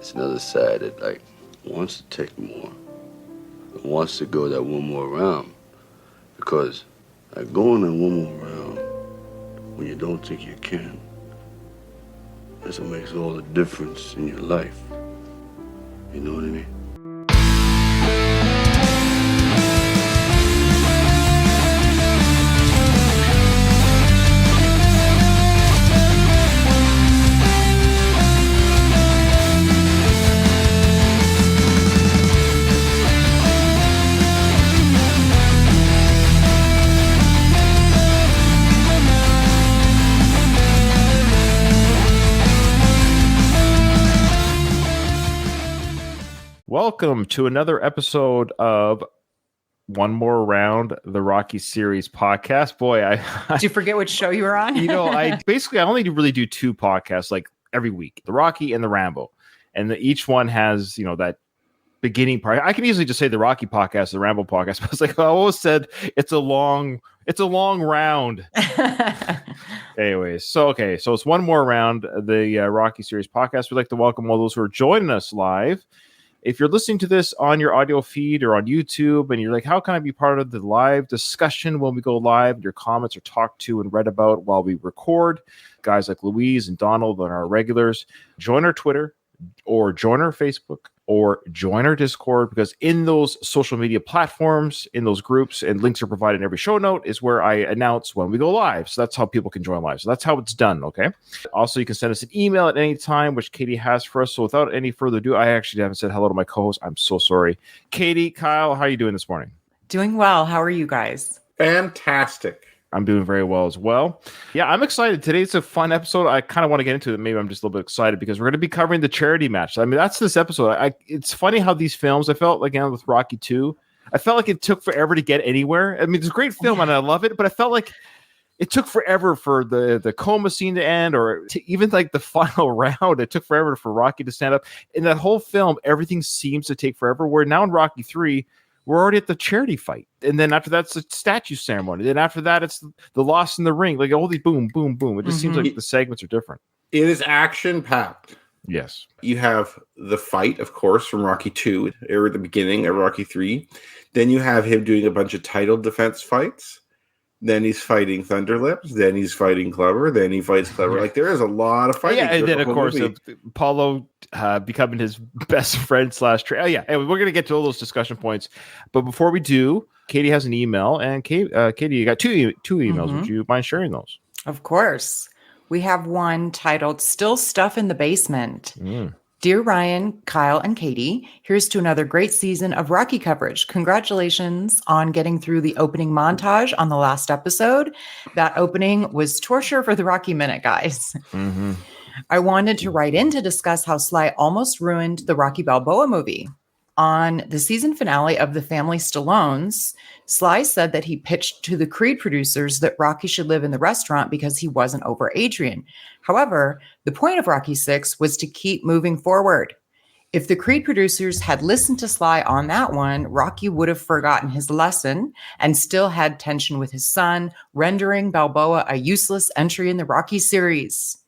It's another side that like wants to take more, wants to go that one more round, because like going that one more round when you don't think you can, that's what makes all the difference in your life. You know what I mean? Welcome to another episode of One More Round, the Rocky Series podcast. Boy, Did you forget which show you were on? I only really do two podcasts like every week, the Rocky and the Rambo. And each one has, that beginning part. I can easily just say the Rocky podcast, the Rambo podcast, but it's like I always said, it's a long round. Anyways, so it's One More Round, the Rocky Series podcast. We'd like to welcome all those who are joining us live. If you're listening to this on your audio feed or on YouTube and you're like, how can I be part of the live discussion when we go live? Your comments are talked to and read about while we record. Guys like Louise and Donald and our regulars, join our Twitter or join our Facebook or join our Discord, because in those social media platforms, in those groups, and links are provided in every show note, is where I announce when we go live. So that's how people can join live. So that's how it's done, okay? Also, you can send us an email at any time, which Katie has for us. So without any further ado, I actually haven't said hello to my co-host. I'm so sorry. Katie, Kyle, how are you doing this morning? Doing well. How are you guys? Fantastic. I'm doing very well as well. Yeah, I'm excited. Today's a fun episode. I kind of want to get into it. Maybe I'm just a little bit excited because we're going to be covering the charity match. I mean, that's this episode. It's funny how these films, I felt like, again, with Rocky 2, I felt like it took forever to get anywhere. I mean, it's a great film and I love it, but I felt like it took forever for the coma scene to end, or even like the final round. It took forever for Rocky to stand up. In that whole film, everything seems to take forever. Where now in Rocky 3, we're already at the charity fight. And then after that's the statue ceremony. Then after that, it's the loss in the ring. Like all these boom, boom, boom. It just seems like the segments are different. It is action-packed. Yes. You have the fight, of course, from Rocky 2, or at the beginning of Rocky 3. Then you have him doing a bunch of title defense fights. Then he's fighting Thunderlips. Then he's fighting Clever. Then he fights Clever. Like, there is a lot of fighting. Yeah, and then, of course, Apollo becoming his best friend / yeah, anyway, we're going to get to all those discussion points. But before we do, Katie has an email. And Katie, you got two emails. Would you mind sharing those? Of course. We have one titled Still Stuff in the Basement. Dear Ryan, Kyle, and Katie, here's to another great season of Rocky coverage. Congratulations on getting through the opening montage on the last episode. That opening was torture for the Rocky Minute, guys. Mm-hmm. I wanted to write in to discuss how Sly almost ruined the Rocky Balboa movie. On the season finale of The Family Stallones, Sly said that he pitched to the Creed producers that Rocky should live in the restaurant because he wasn't over Adrian. However, the point of Rocky VI was to keep moving forward. If the Creed producers had listened to Sly on that one, Rocky would have forgotten his lesson and still had tension with his son, rendering Balboa a useless entry in the Rocky series.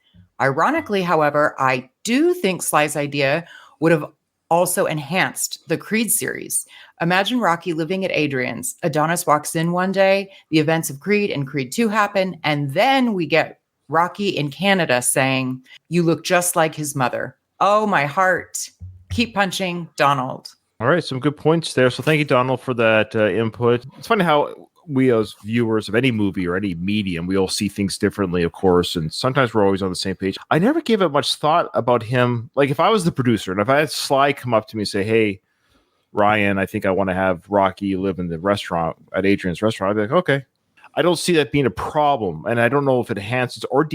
Ironically, however, I do think Sly's idea would have also enhanced the Creed series. Imagine Rocky living at Adrian's. Adonis walks in one day, the events of Creed and Creed 2 happen, and then we get Rocky in Canada saying, "You look just like his mother." Oh, my heart. Keep punching, Donald. All right, some good points there. So thank you, Donald, for that input. It's funny how we as viewers of any movie or any medium, we all see things differently, of course, and sometimes we're always on the same page. I never gave it much thought about him. Like, if I was the producer and if I had Sly come up to me and say, "Hey, Ryan, I think I want to have Rocky live in the restaurant at Adrian's restaurant," I'd be like, okay. I don't see that being a problem, and I don't know if it enhances or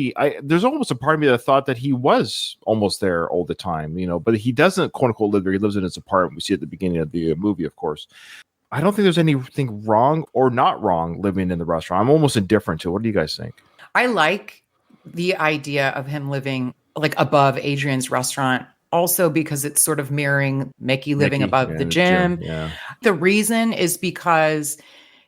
there's almost a part of me that thought that he was almost there all the time, but he doesn't, quote unquote, live there. He lives in his apartment. We see at the beginning of the movie, of course. I don't think there's anything wrong or not wrong living in the restaurant. I'm almost indifferent to it. What do you guys think? I like the idea of him living like above Adrian's restaurant, also because it's sort of mirroring Mickey living above the gym. Yeah. The reason is because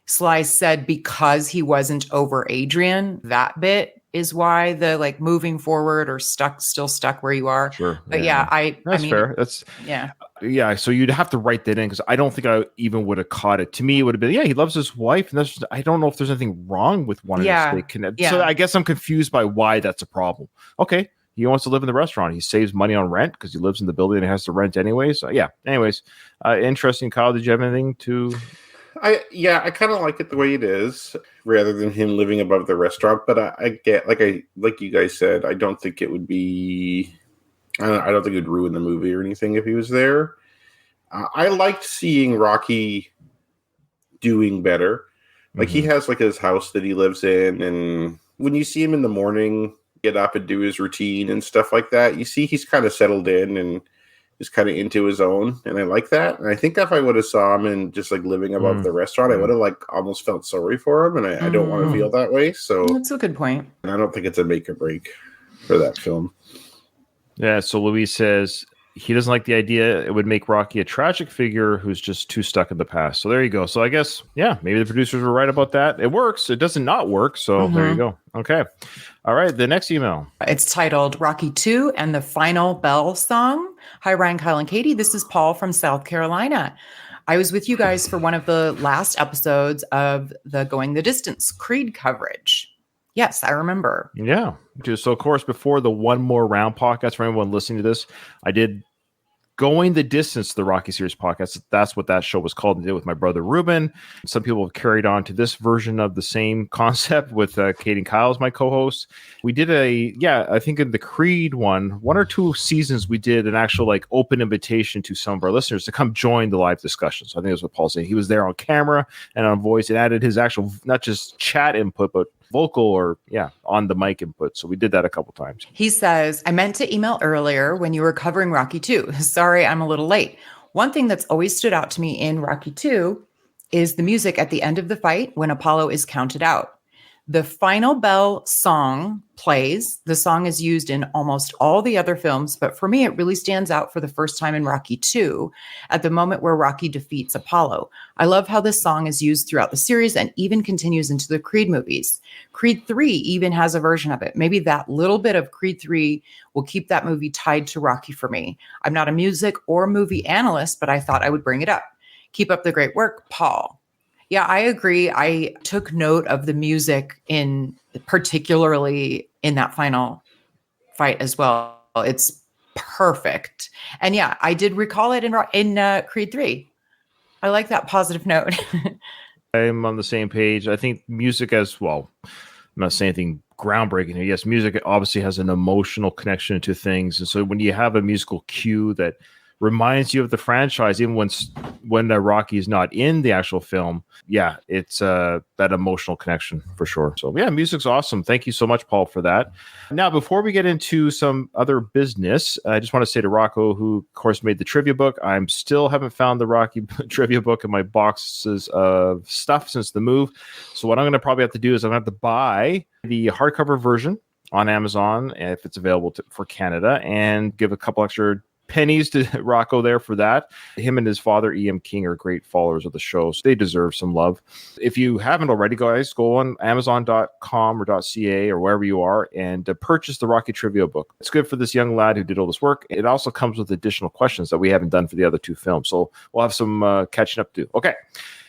Sly said because he wasn't over Adrian, that bit is why the like moving forward or still stuck where you are. Sure. But yeah, I That's mean, fair. That's yeah. So you'd have to write that in because I don't think I even would have caught it. To me, it would have been, he loves his wife, and that's. I don't know if there's anything wrong with wanting to stay connected. Yeah. So I guess I'm confused by why that's a problem. Okay, he wants to live in the restaurant. He saves money on rent because he lives in the building and has to rent anyway. So yeah. Anyways, interesting. Kyle, did you have anything to? I kind of like it the way it is, rather than him living above the restaurant. But I get like you guys said, I don't think it would be. I don't think it would ruin the movie or anything if he was there. I liked seeing Rocky doing better. Like he has like his house that he lives in, and when you see him in the morning get up and do his routine and stuff like that, you see he's kind of settled in and is kind of into his own, and I like that. And I think if I would have saw him and just like living above the restaurant, I would have like almost felt sorry for him, and I don't want to feel that way. So That's a good point. And I don't think it's a make or break for that film. Yeah, so Louise says he doesn't like the idea. It would make Rocky a tragic figure who's just too stuck in the past. So there you go. So I guess, maybe the producers were right about that. It works. It doesn't not work. So there you go. Okay. All right. The next email. It's titled Rocky 2 and the Final Bell Song. Hi, Ryan, Kyle, and Katie. This is Paul from South Carolina. I was with you guys for one of the last episodes of the Going the Distance Creed coverage. Yes, I remember. Yeah. So, of course, before the One More Round podcast, for anyone listening to this, I did Going the Distance, the Rocky Series podcast. That's what that show was called. I did it with my brother Ruben. Some people have carried on to this version of the same concept with Kate and Kyle as my co-hosts. We did I think in the Creed one or two seasons, we did an actual like open invitation to some of our listeners to come join the live discussion. So I think that's what Paul's saying. He was there on camera and on voice and added his actual, not just chat input, but vocal or on the mic input. So we did that a couple times. He says, I meant to email earlier when you were covering Rocky 2. Sorry, I'm a little late. One thing that's always stood out to me in Rocky 2 is the music at the end of the fight when Apollo is counted out. The Final Bell song plays. The song is used in almost all the other films, but for me, it really stands out for the first time in Rocky 2 at the moment where Rocky defeats Apollo. I love how this song is used throughout the series and even continues into the Creed movies. Creed 3 even has a version of it. Maybe that little bit of Creed 3 will keep that movie tied to Rocky for me. I'm not a music or movie analyst, but I thought I would bring it up. Keep up the great work, Paul. Yeah, I agree. I took note of the music particularly in that final fight as well. It's perfect. And yeah, I did recall it in Creed 3. I like that positive note. I'm on the same page. I think music as well. I'm not saying anything groundbreaking here. Yes, music obviously has an emotional connection to things. And so when you have a musical cue that reminds you of the franchise, even when Rocky is not in the actual film, it's that emotional connection for sure. So music's awesome. Thank you so much, Paul, for that. Now, before we get into some other business, I just want to say to Rocco, who of course made the trivia book, I'm still haven't found the Rocky trivia book in my boxes of stuff since the move. So what I'm going to probably have to do is I'm going to have to buy the hardcover version on Amazon if it's available for Canada, and give a couple extra pennies to Rocco there for that. Him and his father, E.M. King, are great followers of the show, so they deserve some love. If you haven't already, guys, go on Amazon.com or .ca or wherever you are and purchase the Rocky Trivia book. It's good for this young lad who did all this work. It also comes with additional questions that we haven't done for the other two films, so we'll have some catching up to do. Okay.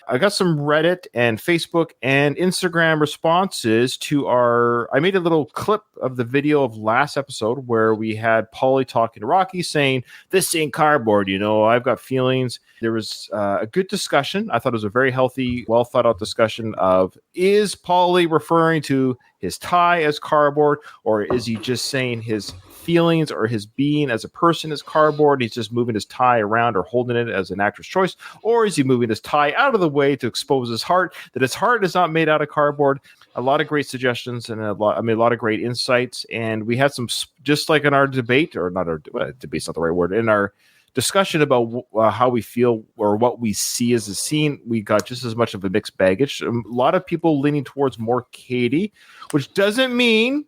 I got some Reddit and Facebook and Instagram responses to I made a little clip of the video of last episode where we had Paulie talking to Rocky saying, this ain't cardboard, I've got feelings. There was a good discussion. I thought it was a very healthy, well thought out discussion of, is Paulie referring to his tie as cardboard, or is he just saying his feelings or his being as a person is cardboard? He's just moving his tie around or holding it as an actor's choice, or is he moving his tie out of the way to expose his heart, that his heart is not made out of cardboard? A lot of great suggestions and a lot of great insights. And we had some, just like in our debate, or not our debate's not the right word, in our discussion about how we feel or what we see as a scene, we got just as much of a mixed baggage. A lot of people leaning towards more Katie, which doesn't mean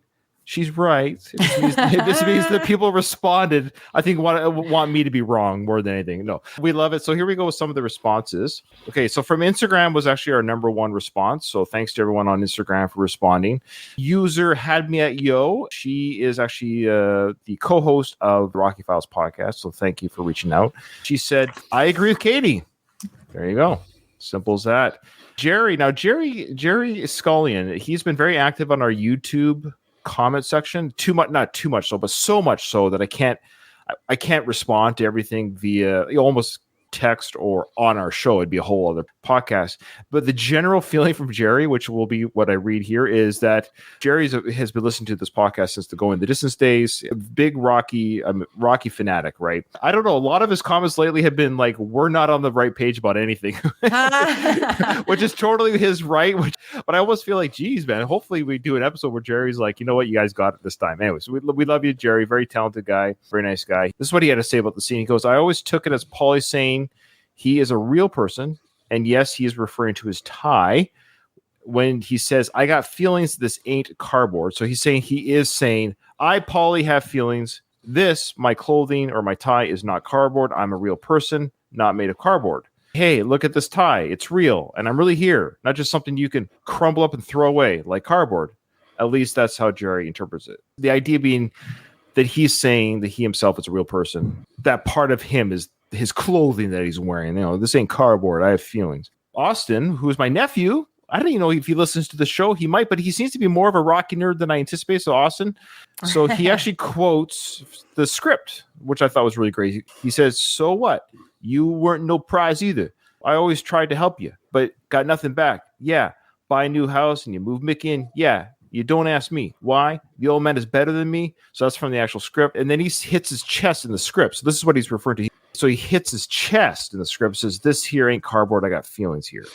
she's right. It just means that people responded, I think, want me to be wrong more than anything. No, we love it. So here we go with some of the responses. Okay, so from Instagram was actually our number one response. So thanks to everyone on Instagram for responding. User had me at Yo. She is actually the co-host of the Rocky Files podcast. So thank you for reaching out. She said, I agree with Katie. There you go. Simple as that. Jerry Scullion, he's been very active on our YouTube comment section. Not too much so, but so much so that I can't respond to everything via almost text or on our show. It'd be a whole other podcast. But the general feeling from Jerry, which will be what I read here, is that Jerry has been listening to this podcast since the Going the Distance days. Big Rocky fanatic, right? I don't know. A lot of his comments lately have been like, "We're not on the right page about anything," which is totally his right. But I almost feel like, geez, man. Hopefully, we do an episode where Jerry's like, you know what, you guys got it this time. Anyways, we love you, Jerry. Very talented guy, very nice guy. This is what he had to say about the scene. He goes, "I always took it as Paulie saying he is a real person, and yes, he is referring to his tie when he says, I got feelings, this ain't cardboard." So he is saying, I, Paulie, have feelings. This, my clothing or my tie, is not cardboard. I'm a real person, not made of cardboard. Hey, look at this tie. It's real, and I'm really here, not just something you can crumble up and throw away like cardboard. At least that's how Jerry interprets it. The idea being that he's saying that he himself is a real person. That part of him is his clothing that he's wearing. You know, this ain't cardboard. I have feelings. Austin, who is my nephew, I don't even know if he listens to the show. He might, but he seems to be more of a Rocky nerd than I anticipated. So Austin, so he actually quotes the script, which I thought was really great. He says, "So what? You weren't no prize either. I always tried to help you, but got nothing back. Yeah, buy a new house and you move Mick in. Yeah, you don't ask me why. The old man is better than me." So that's from the actual script. And then he hits his chest in the script. So this is what he's referring to. So he hits his chest in the script, says, "This here ain't cardboard. I got feelings here."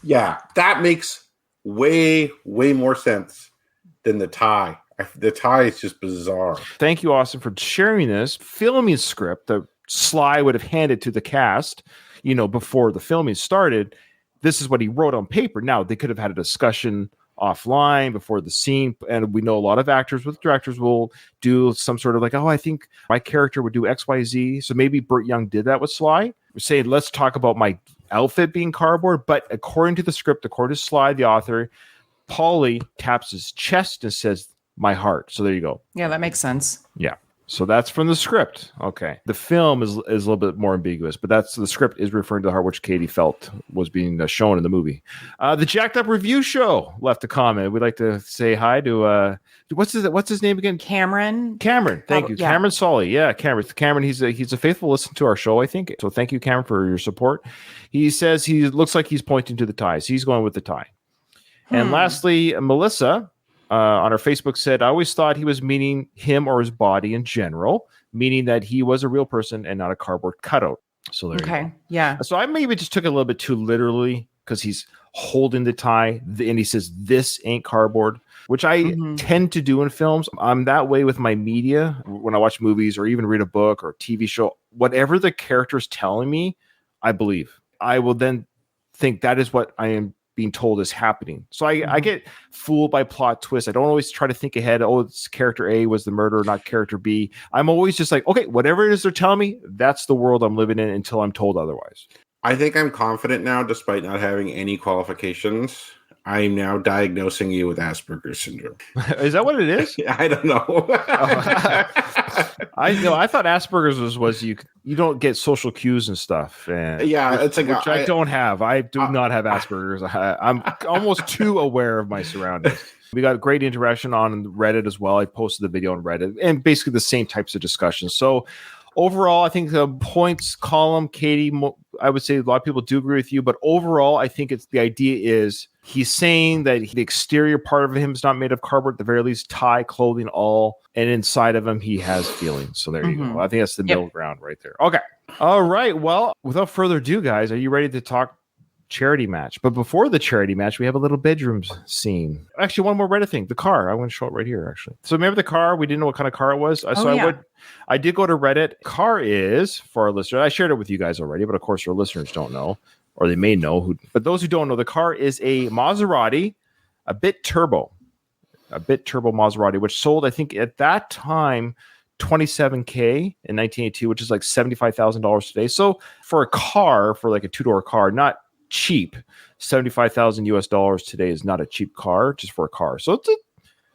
Yeah, that makes way more sense than the tie. The tie is just bizarre. Thank you, Austin, for sharing this filming script that Sly would have handed to the cast, before the filming started. This is what he wrote on paper. Now, they could have had a discussion offline before the scene, and we know a lot of actors with directors will do some sort of like, I think my character would do XYZ. So maybe Burt Young did that with Sly. We're saying, let's talk about my outfit being cardboard. But according to the script, according to Sly, the author, Paulie taps his chest and says, "My heart." So there you go. Yeah, that makes sense. Yeah. So that's from the script. Okay. The film is a little bit more ambiguous, but the script is referring to the heart, which Katie felt was being shown in the movie. The Jacked Up Review Show left a comment. We'd like to say hi to what's his name again? Cameron. Thank you. Yeah. Cameron Solly. Yeah, Cameron. He's a faithful listener to our show, I think. So thank you, Cameron, for your support. He says he looks like he's pointing to the tie. So he's going with the tie. And lastly, Melissa on our Facebook said, "I always thought he was meaning him or his body in general, meaning that he was a real person and not a cardboard cutout." So there you go. Yeah. So I maybe just took it a little bit too literally because he's holding the tie and he says, "This ain't cardboard," which I tend to do in films. I'm that way with my media when I watch movies or even read a book or TV show. Whatever the character is telling me, I believe. I will then think that is what I am being told is happening. So I get fooled by plot twists. I don't always try to think ahead. Oh, it's character A was the murderer, not character B. I'm always just like, okay, whatever it is they're telling me, that's the world I'm living in until I'm told otherwise. I think I'm confident now, despite not having any qualifications. I'm now diagnosing you with Asperger's syndrome. Is that what it is? I don't know. I thought Asperger's was you don't get social cues and stuff. And yeah, it's like which I don't have. I do not have Asperger's. I'm almost too aware of my surroundings. We got great interaction on Reddit as well. I posted the video on Reddit and basically the same types of discussions. So overall, I think the points column, Katie, I would say a lot of people do agree with you, but overall, I think the idea is he's saying that the exterior part of him is not made of cardboard, at the very least, tie, clothing, all, and inside of him, he has feelings. So there you go. I think that's the middle ground right there. Okay. All right. Well, without further ado, guys, are you ready to talk charity match? But before the charity match, we have a little bedrooms scene. Actually, one more Reddit thing. The car. I'm going to show it right here, actually. So remember the car? We didn't know what kind of car it was. I did go to Reddit. Car is, for our listeners, I shared it with you guys already, but of course our listeners don't know, or they may know. But those who don't know, the car is a Maserati, a bit turbo. a bit turbo Maserati, which sold, I think, at that time, $27K in 1982, which is like $75,000 today. So for a car, for like a two-door car, not cheap. $75,000 today is not a cheap car, just for a car. So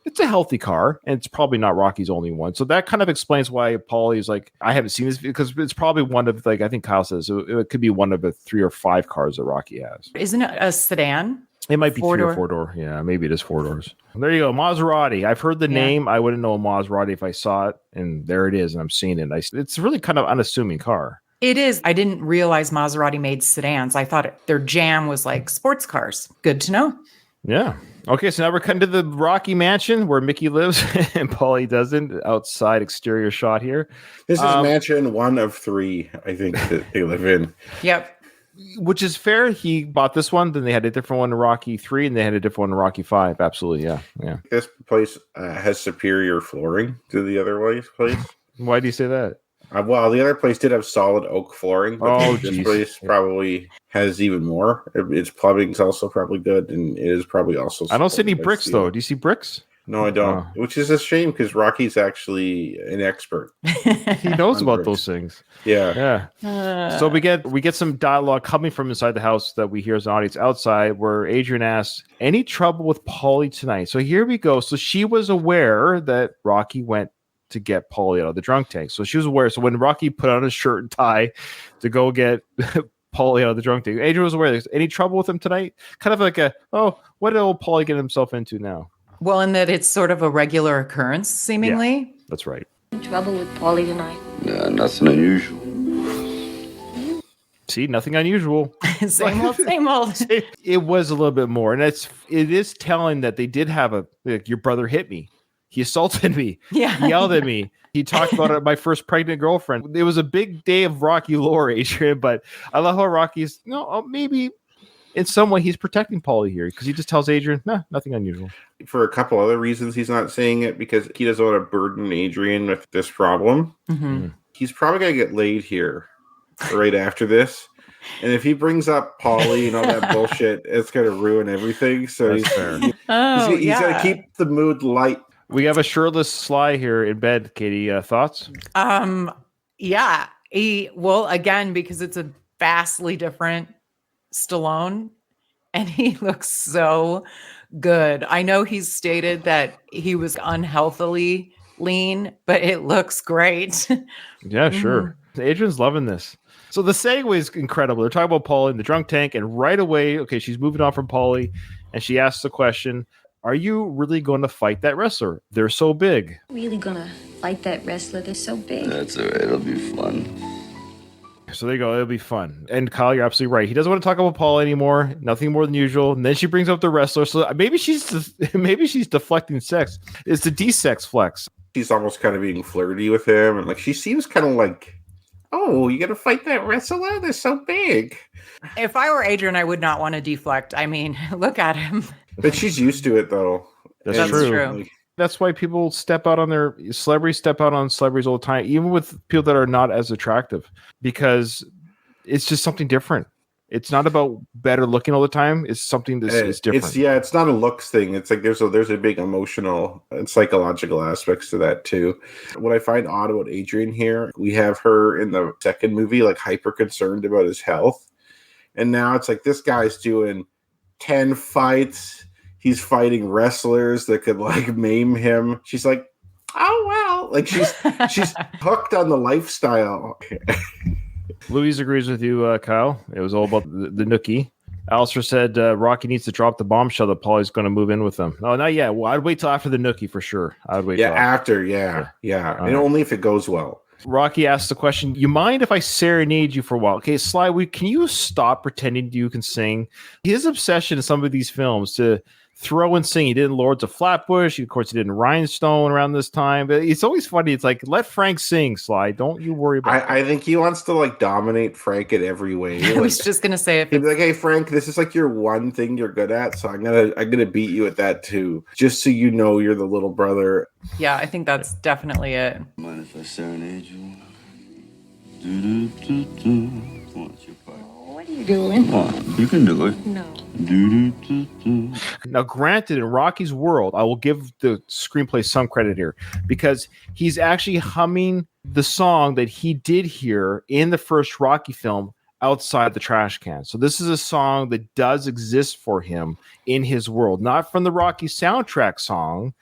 it's a healthy car, and it's probably not Rocky's only one. So that kind of explains why Paulie is like, I haven't seen this, because it's probably one of, like, I think Kyle says it could be one of the 3 or 5 cars that Rocky has. Isn't it a sedan? It might be 3 4-door? or 4-door. Yeah, maybe it is 4 doors. There you go, Maserati. I've heard the name. I wouldn't know a Maserati if I saw it, and there it is, and I'm seeing it. It's a really kind of unassuming car. It is. I didn't realize Maserati made sedans. I thought their jam was like sports cars. Good to know. Yeah. Okay, so now we're cutting to the Rocky mansion where Mickey lives and Paulie doesn't. Outside exterior shot here. This is mansion 1 of 3, I think, that they live in. Yep. Which is fair. He bought this one, then they had a different one in Rocky 3, and they had a different one in Rocky 5. Absolutely, yeah. This place has superior flooring to the other place. Why do you say that? Well, the other place did have solid oak flooring, but this place probably has even more. Its plumbing is also probably good, and it is probably also. I don't see any bricks, though. Do you see bricks? No, I don't. Which is a shame, because Rocky's actually an expert. He knows about those things. Yeah. So we get some dialogue coming from inside the house that we hear as an audience outside, where Adrian asks, "Any trouble with Paulie tonight?" So here we go. So she was aware that Rocky went to get Paulie out of the drunk tank. So she was aware. So when Rocky put on his shirt and tie to go get Paulie out of the drunk tank, Adrian was aware. Any trouble with him tonight? Kind of like what did old Paulie get himself into now? Well, and that it's sort of a regular occurrence, seemingly. Yeah, that's right. Trouble with Paulie tonight? Nah, nothing unusual. See, nothing unusual. Same old. It was a little bit more, and it is telling that they did have your brother hit me. He assaulted me. Yeah. He yelled at me. He talked about it, my first pregnant girlfriend. It was a big day of Rocky lore, Adrian, but I love how Rocky's, maybe in some way he's protecting Paulie here, because he just tells Adrian, nothing unusual. For a couple other reasons, he's not saying it, because he doesn't want to burden Adrian with this problem. Mm-hmm. He's probably going to get laid here right after this. And if he brings up Paulie and all that bullshit, it's going to ruin everying. So he's going to keep the mood light. We have a shirtless Sly here in bed. Katie, thoughts? Yeah. Again, because it's a vastly different Stallone, and he looks so good. I know he's stated that he was unhealthily lean, but it looks great. Yeah, sure. Adrian's loving this. So the segue is incredible. They're talking about Paulie in the drunk tank, and right away, she's moving on from Paulie, and she asks the question, are you really going to fight that wrestler? They're so big. Really gonna fight that wrestler? They're so big. That's all right. It'll be fun. So there you go. It'll be fun. And Kyle, you're absolutely right. He doesn't want to talk about Paul anymore. Nothing more than usual. And then she brings up the wrestler. So maybe she's deflecting sex. It's the D-sex flex. She's almost kind of being flirty with him, and she seems kind of like, oh, you gotta fight that wrestler? They're so big. If I were Adrian, I would not want to deflect. I mean, look at him. But she's used to it, though. That's true. That's why people step out on celebrities all the time, even with people that are not as attractive, because it's just something different. It's not about better looking all the time. It's something that's different. It's not a looks thing. It's like there's a big emotional and psychological aspects to that too. What I find odd about Adrian here, we have her in the second movie, hyper concerned about his health. And now it's like this guy's doing 10 fights. He's fighting wrestlers that could maim him. She's like, oh well, she's hooked on the lifestyle. Louise agrees with you, Kyle. It was all about the nookie. Alistair said Rocky needs to drop the bombshell that Paulie's going to move in with them. Oh, not yet. Well, I'd wait till after the nookie for sure. I'd wait. Yeah, after. Yeah. And only if it goes well. Rocky asks the question, you mind if I serenade you for a while? Okay, Sly, can you stop pretending you can sing? His obsession in some of these films to throw and sing. He did in Lords of Flatbush. Of course, he did in Rhinestone around this time. But it's always funny. It's like, let Frank sing, Sly. Don't you worry about it. I think he wants to dominate Frank in every way. I was just gonna say, he'd be like, hey Frank, this is your one thing you're good at, so I'm gonna beat you at that too. Just so you know you're the little brother. Yeah, I think that's definitely it. Mind if I serenade you? Do-do-do-do. What's your part? What are you doing? Come on, you can do it. No. Do-do-do-do. Now, granted, in Rocky's world, I will give the screenplay some credit here because he's actually humming the song that he did hear in the first Rocky film outside the trash can. So this is a song that does exist for him in his world, not from the Rocky soundtrack song.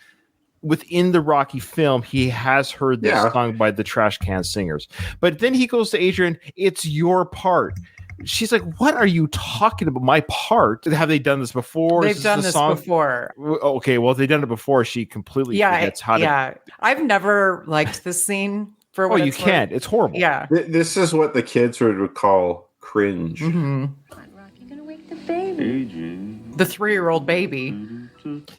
Within the Rocky film, he has heard this song by the trash can singers. But then he goes to Adrian, it's your part. She's like, what are you talking about? My part? Have they done this before? They've done this before. Okay, well, if they've done it before, she completely forgets how to. Yeah, I've never liked this scene for what you can't. It's horrible. Yeah. This is what the kids would call cringe. Mm-hmm. Come on, Rocky, you're gonna wake the baby. The 3-year-old baby.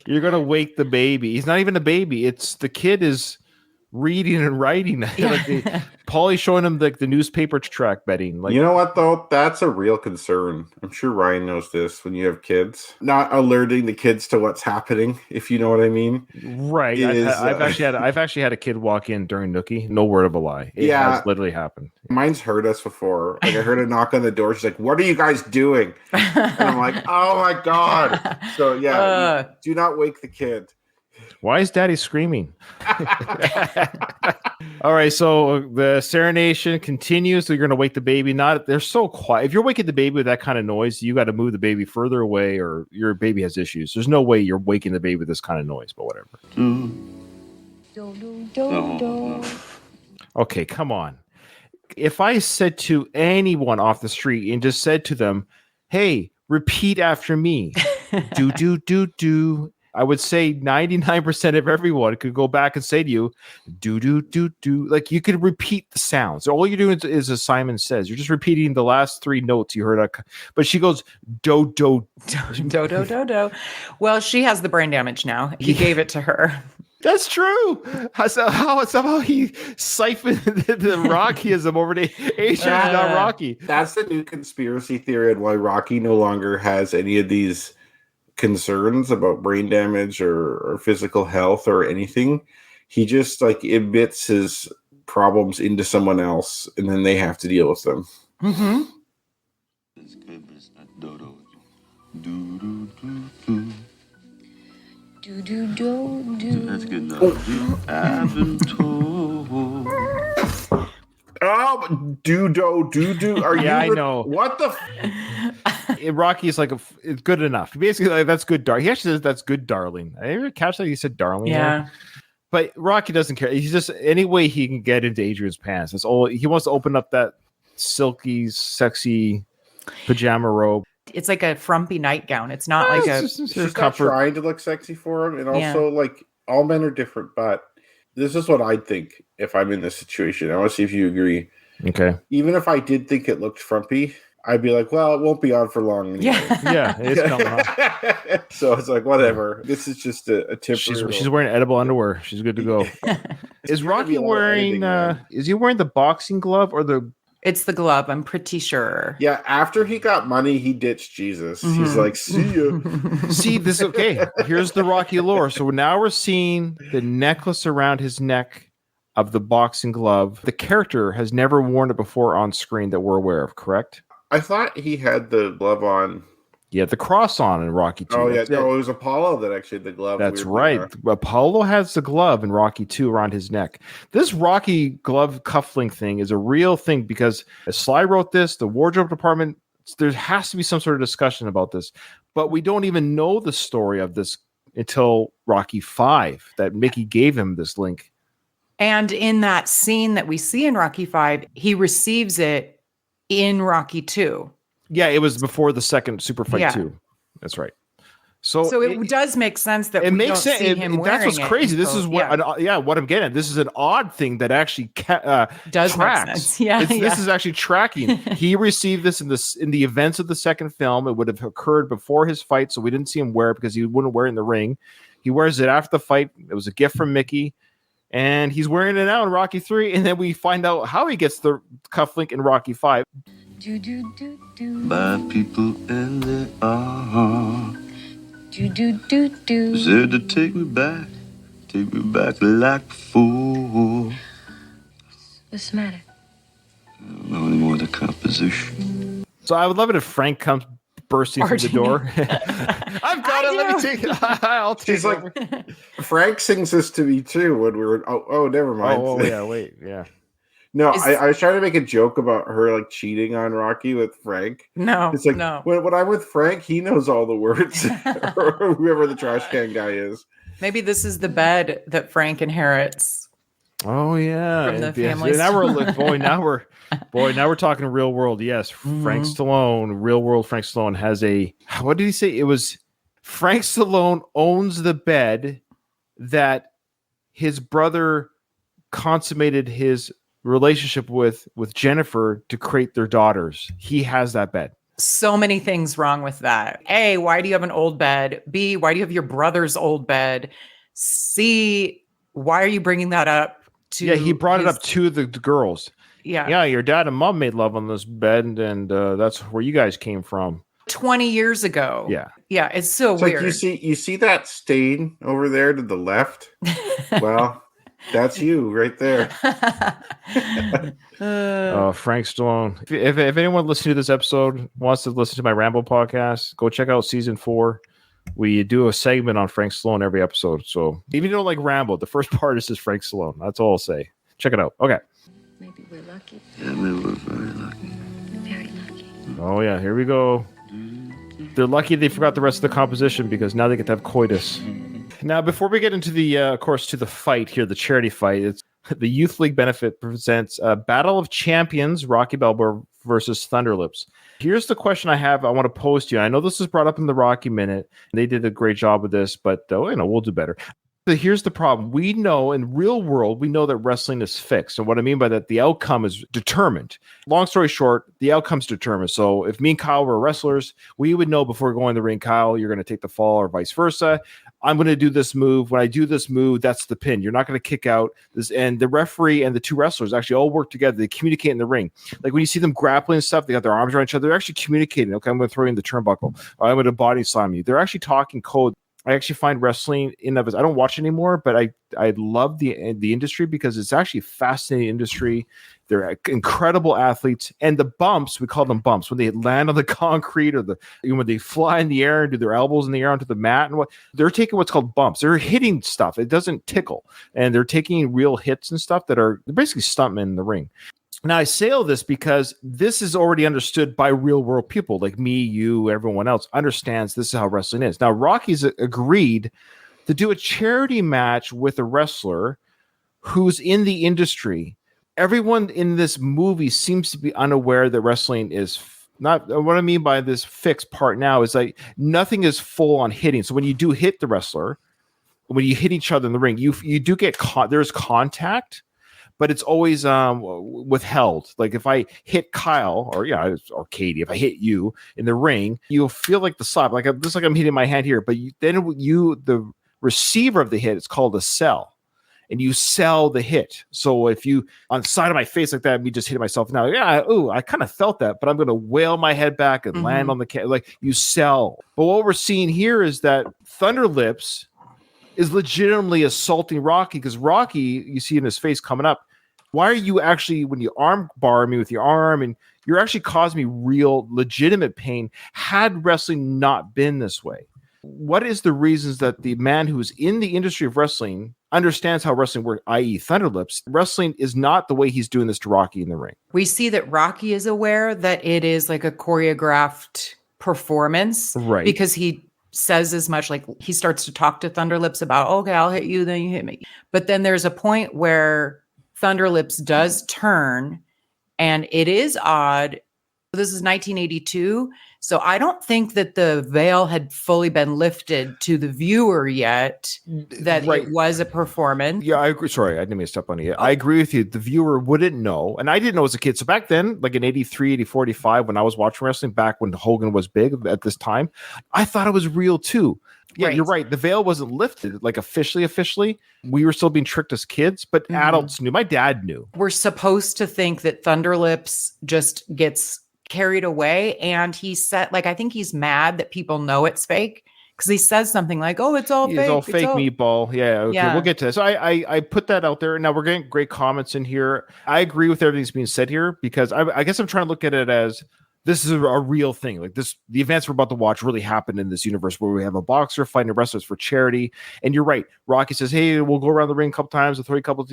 You're going to wake the baby. He's not even a baby. It's the kid is reading and writing. Yeah. Paulie's showing him the newspaper track betting. You know what, though? That's a real concern. I'm sure Ryan knows this when you have kids. Not alerting the kids to what's happening, if you know what I mean. Right. I've actually had a kid walk in during Nookie. No word of a lie. It has literally happened. Mine's heard us before. Like I heard a knock on the door. She's like, "What are you guys doing?" And I'm like, "Oh my god!" So do not wake the kid. Why is Daddy screaming? All right, so the serenation continues. So you're going to wake the baby. They're so quiet. If you're waking the baby with that kind of noise, you got to move the baby further away, or your baby has issues. There's no way you're waking the baby with this kind of noise. But whatever. Okay, come on. If I said to anyone off the street and just said to them, "Hey, repeat after me," do do do do. I would say 99% of everyone could go back and say to you, do, do, do, do. Like you could repeat the sounds. All you're doing is as Simon says, you're just repeating the last 3 notes you heard. But she goes, do, do. Do, do, do, do. Well, she has the brain damage now. He gave it to her. That's true. Somehow he siphoned the Rockyism over to Asian, not Rocky. That's the new conspiracy theory on why Rocky no longer has any of these concerns about brain damage or physical health or anything. He just like emits his problems into someone else and then they have to deal with them. Mm-hmm. It's good, but it's not dodo. Do do do do. Do do do do. That's good enough. I've been told. Oh, do. Are you? I know. What the? Rocky is like it's good enough. Basically, like, that's good. He actually says that's good, darling. I ever catch that he said darling. Yeah. There? But Rocky doesn't care. He's just any way he can get into Adrian's pants. That's all. He wants to open up that silky, sexy pajama robe. It's like a frumpy nightgown. It's not like she's not trying to look sexy for him, and also like all men are different. But this is what I'd think if I'm in this situation. I want to see if you agree. Okay. Even if I did think it looked frumpy, I'd be like, well, it won't be on for long anyway. Yeah, it's coming on. So it's like, whatever. This is just a temporary. She's wearing edible underwear. She's good to go. Is Rocky wearing? Is he wearing the boxing glove or the? It's the glove. I'm pretty sure. Yeah. After he got money, he ditched Jesus. Mm-hmm. He's like, see ya. See this? Okay. Here's the Rocky lore. So now we're seeing the necklace around his neck of the boxing glove. The character has never worn it before on screen that we're aware of. Correct? I thought he had the glove on. Yeah, the cross on in Rocky 2. Oh, yeah. No, it was Apollo that actually had the glove. That's right. Apollo has the glove in Rocky 2 around his neck. This Rocky glove cufflink thing is a real thing because as Sly wrote this, the wardrobe department, there has to be some sort of discussion about this. But we don't even know the story of this until Rocky 5 that Mickey gave him this link. And in that scene that we see in Rocky 5, he receives it in Rocky 2. Yeah, it was before the second super fight 2. That's right. So it does make sense that it we makes don't sense. see him That's what's crazy. This is what what I'm getting at. This is an odd thing that actually does tracks. make sense. Yeah, This is actually tracking. He received this in the events of the second film. It would have occurred before his fight, so we didn't see him wear it because he wouldn't wear it in the ring. He wears it after the fight. It was a gift from Mickey. And he's wearing it now in Rocky 3, and then we find out how he gets the cufflink in Rocky 5. Do do do do. By people in the arm. Do do do do. Said to take me back like before. What's the matter? I don't know any more of the composition. So I would love it if Frank comes bursting through the door. I've got it. Let me take it. I'll take She's it. like, Frank sings this to me too when we were. Oh, never mind. Oh, yeah, wait, yeah. No, I was trying to make a joke about her like cheating on Rocky with Frank. No, It's like no. when I'm with Frank, he knows all the words, or whoever the trash can guy is. Maybe this is the bed that Frank inherits. Oh yeah, From the Yes. family Now we're Stallone. now we're talking real world. Yes, Frank Stallone, real world. Frank Stallone has a. What did he say? It was Frank Stallone owns the bed that his brother consummated his relationship with Jennifer to create their daughters. He has that bed. So many things wrong with that. A, why do you have an old bed? B, why do you have your brother's old bed? C, why are you bringing that up to? Yeah, he brought it up to the girls. Yeah, Your dad and mom made love on this bed, and that's where you guys came from. 20 years ago. Yeah, it's so It's weird. like you see that stain over there to the left. Well, that's you right there. Frank Stallone. If anyone listening to this episode wants to listen to my Rambo podcast, go check out season 4. We do a segment on Frank Stallone every episode. So even if you don't like Rambo, the first part is just Frank Stallone. That's all I'll say. Check it out. Okay. Maybe we're lucky. Yeah, maybe we're very lucky. Very lucky. Oh yeah, here we go. They're lucky they forgot the rest of the composition because now they get to have coitus. Now, before we get into the, of course, to the fight here, the charity fight, it's the Youth League Benefit presents a Battle of Champions, Rocky Balboa versus Thunderlips. Here's the question I want to pose to you. I know this was brought up in the Rocky Minute. They did a great job with this, but we'll do better. But here's the problem. We know in real world, we know that wrestling is fixed. And what I mean by that, the outcome is determined. Long story short, the outcome's determined. So if me and Kyle were wrestlers, we would know before going to the ring, Kyle, you're going to take the fall or vice versa. I'm going to do this move. When I do this move, that's the pin. You're not going to kick out this. And the referee and the two wrestlers actually all work together. They communicate in the ring. Like when you see them grappling and stuff, they got their arms around each other. They're actually communicating. Okay, I'm going to throw you in the turnbuckle. Or I'm going to body slam you. They're actually talking code. I actually find wrestling I don't watch anymore, but I love the industry because it's actually a fascinating industry. They're incredible athletes, and the bumps, we call them bumps, when they land on the concrete or when they fly in the air and do their elbows in the air onto the mat, and they're taking what's called bumps. They're hitting stuff. It doesn't tickle, and they're taking real hits and stuff that are basically stuntmen in the ring. Now, I say all this because this is already understood by real world people like me, you, everyone else understands this is how wrestling is. Now, Rocky's agreed to do a charity match with a wrestler who's in the industry. Everyone in this movie seems to be unaware that wrestling is not. What I mean by this fixed part now is like nothing is full on hitting. So when you do hit the wrestler, when you hit each other in the ring, you do get there's contact, but it's always withheld. Like if I hit Kyle or Katie, if I hit you in the ring, you'll feel like the slap, just like I'm hitting my hand here. But the receiver of the hit, it's called a sell, and you sell the hit. So if you on the side of my face like that, me just hitting myself now, I kind of felt that, but I'm going to whale my head back and land on the like you sell. But what we're seeing here is that Thunderlips is legitimately assaulting Rocky because Rocky, you see in his face coming up. Why are you actually, when you arm bar me with your arm, and you're actually causing me real legitimate pain had wrestling not been this way? What is the reasons that the man who's in the industry of wrestling understands how wrestling works, i.e. Thunderlips, wrestling is not the way he's doing this to Rocky in the ring? We see that Rocky is aware that it is like a choreographed performance. Right. Because he says as much, like he starts to talk to Thunderlips about, okay, I'll hit you, then you hit me. But then there's a point where Thunderlips does turn, and it is odd. This is 1982, so I don't think that the veil had fully been lifted to the viewer yet, that it was a performance. Yeah, I agree. Sorry, I didn't mean to step on you. I agree with you. The viewer wouldn't know, and I didn't know as a kid. So back then, like in 83, 84, 85, when I was watching wrestling, back when Hogan was big at this time, I thought it was real too. Yeah, You're right. The veil wasn't lifted, like officially. We were still being tricked as kids, but adults knew. My dad knew. We're supposed to think that Thunderlips just gets carried away, and he said, like, I think he's mad that people know it's fake because he says something like, "Oh, it's all fake. It's all fake, Meatball." Yeah, okay, Yeah. We'll get to that. So I put that out there. Now we're getting great comments in here. I agree with everything that's being said here because I guess I'm trying to look at it as this is a real thing. Like this, the events we're about to watch really happened in this universe where we have a boxer fighting a wrestler for charity. And you're right. Rocky says, hey, we'll go around the ring a couple times, we'll throw a couple,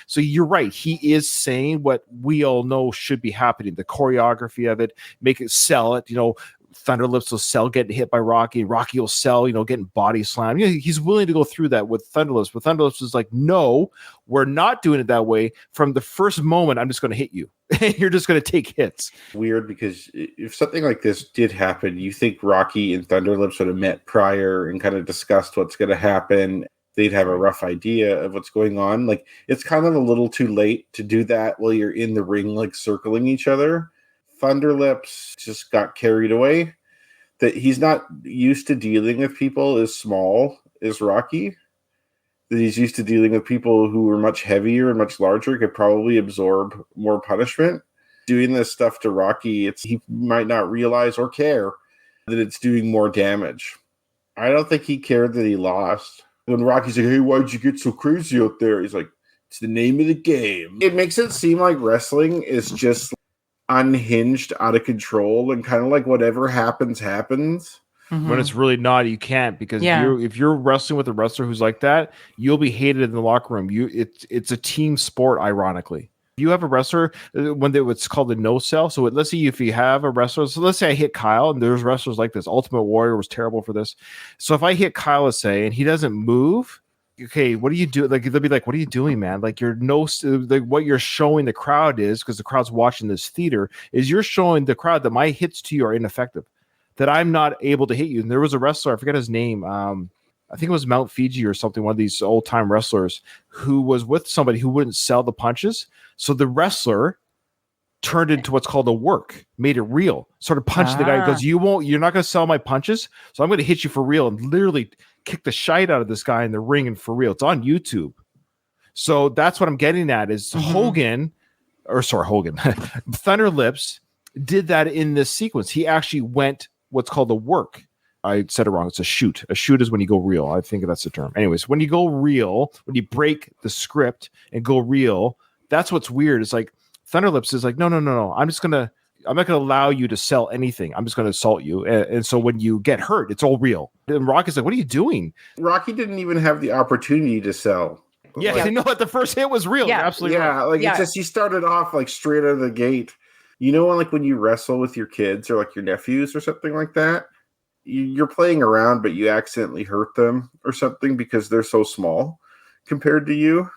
So you're right. He is saying what we all know should be happening. The choreography of it, make it sell it, Thunder Lips will sell getting hit by Rocky. Rocky will sell, getting body slammed. He's willing to go through that with Thunder Lips. But Thunder Lips is like, no, we're not doing it that way. From the first moment, I'm just going to hit you. You're just going to take hits. Weird, because if something like this did happen, you think Rocky and Thunder Lips would have met prior and kind of discussed what's going to happen. They'd have a rough idea of what's going on. Like, it's kind of a little too late to do that while you're in the ring, like circling each other. Thunder Lips just got carried away. That he's not used to dealing with people as small as Rocky. That he's used to dealing with people who are much heavier and much larger, could probably absorb more punishment. Doing this stuff to Rocky, he might not realize or care that it's doing more damage. I don't think he cared that he lost. When Rocky's like, hey, why'd you get so crazy out there? He's like, it's the name of the game. It makes it seem like wrestling is just unhinged, out of control, and kind of like whatever happens. When it's really not, you can't, because if you're wrestling with a wrestler who's like that, you'll be hated in the locker room. It's a team sport, ironically. You have a wrestler when it's called the no sell. So let's see, if you have a wrestler, so let's say I hit Kyle, and there's wrestlers like this. Ultimate Warrior was terrible for this. So if I hit Kyle, let's say, and he doesn't move, okay, what do you do? Like, they'll be like, what are you doing, man? Like, what you're showing the crowd is, because the crowd's watching this theater, is you're showing the crowd that my hits to you are ineffective, that I'm not able to hit you. And there was a wrestler, I forget his name. I think it was Mount Fiji or something, one of these old time wrestlers, who was with somebody who wouldn't sell the punches. So the wrestler turned into what's called a work, made it real, started punching the guy. He goes, you're not going to sell my punches, so I'm going to hit you for real, and literally kick the shite out of this guy in the ring, and for real. It's on YouTube. So that's what I'm getting at is Hogan, Thunder Lips did that in this sequence. He actually went what's called a work. I said it wrong. It's a shoot. A shoot is when you go real. I think that's the term. Anyways, when you go real, when you break the script and go real, that's what's weird. It's like Thunder Lips is like, no. I'm not gonna allow you to sell anything. I'm just gonna assault you. And so when you get hurt, it's all real. And Rocky's like, what are you doing? Rocky didn't even have the opportunity to sell. Yeah, I know. The first hit was real. Yeah. Absolutely. Yeah, right. It's just, he started off like straight out of the gate. When you wrestle with your kids or like your nephews or something like that, you're playing around, but you accidentally hurt them or something because they're so small compared to you.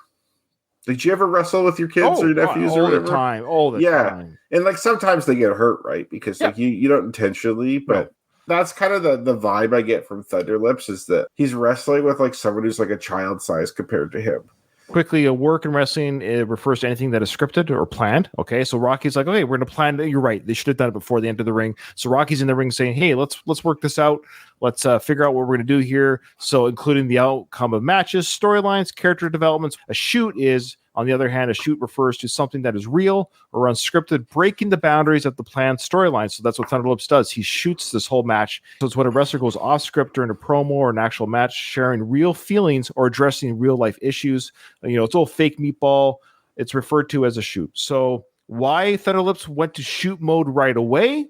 Did you ever wrestle with your kids or your nephews or whatever? All the time. And like sometimes they get hurt, right? Because like you don't intentionally, but that's kind of the vibe I get from Thunder Lips, is that he's wrestling with like someone who's like a child size compared to him. Quickly, a work in wrestling, it refers to anything that is scripted or planned. Okay, so Rocky's like, okay, we're going to plan. You're right. They should have done it before they enter the ring. So Rocky's in the ring saying, hey, let's work this out. Let's figure out what we're going to do here. So including the outcome of matches, storylines, character developments. A shoot is, on the other hand, a shoot refers to something that is real or unscripted, breaking the boundaries of the planned storyline. So that's what Thunder Lips does. He shoots this whole match. So it's when a wrestler goes off script during a promo or an actual match, sharing real feelings or addressing real life issues. It's all fake Meatball. It's referred to as a shoot. So why Thunder Lips went to shoot mode right away,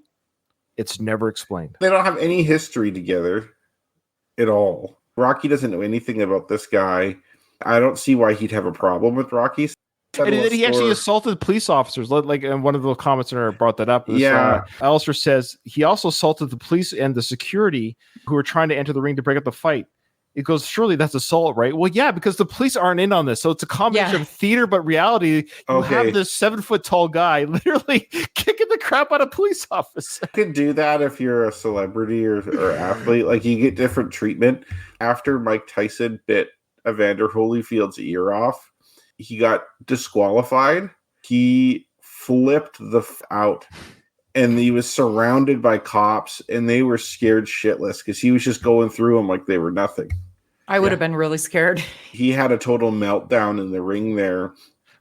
it's never explained. They don't have any history together at all. Rocky doesn't know anything about this guy. I don't see why he'd have a problem with Rocky. And then he actually assaulted police officers. Like, and one of the comments brought that up. Alistair says he also assaulted the police and the security who were trying to enter the ring to break up the fight. It goes, surely that's assault, right? Well, yeah, because the police aren't in on this. So it's a combination of theater, but reality. You have this 7-foot tall guy literally kicking the crap out of police officers. You could do that if you're a celebrity or athlete. Like, you get different treatment. After Mike Tyson bit Evander Holyfield's ear off, he got disqualified. He flipped out, and he was surrounded by cops, and they were scared shitless because he was just going through them like they were nothing. I would have been really scared. He had a total meltdown in the ring there.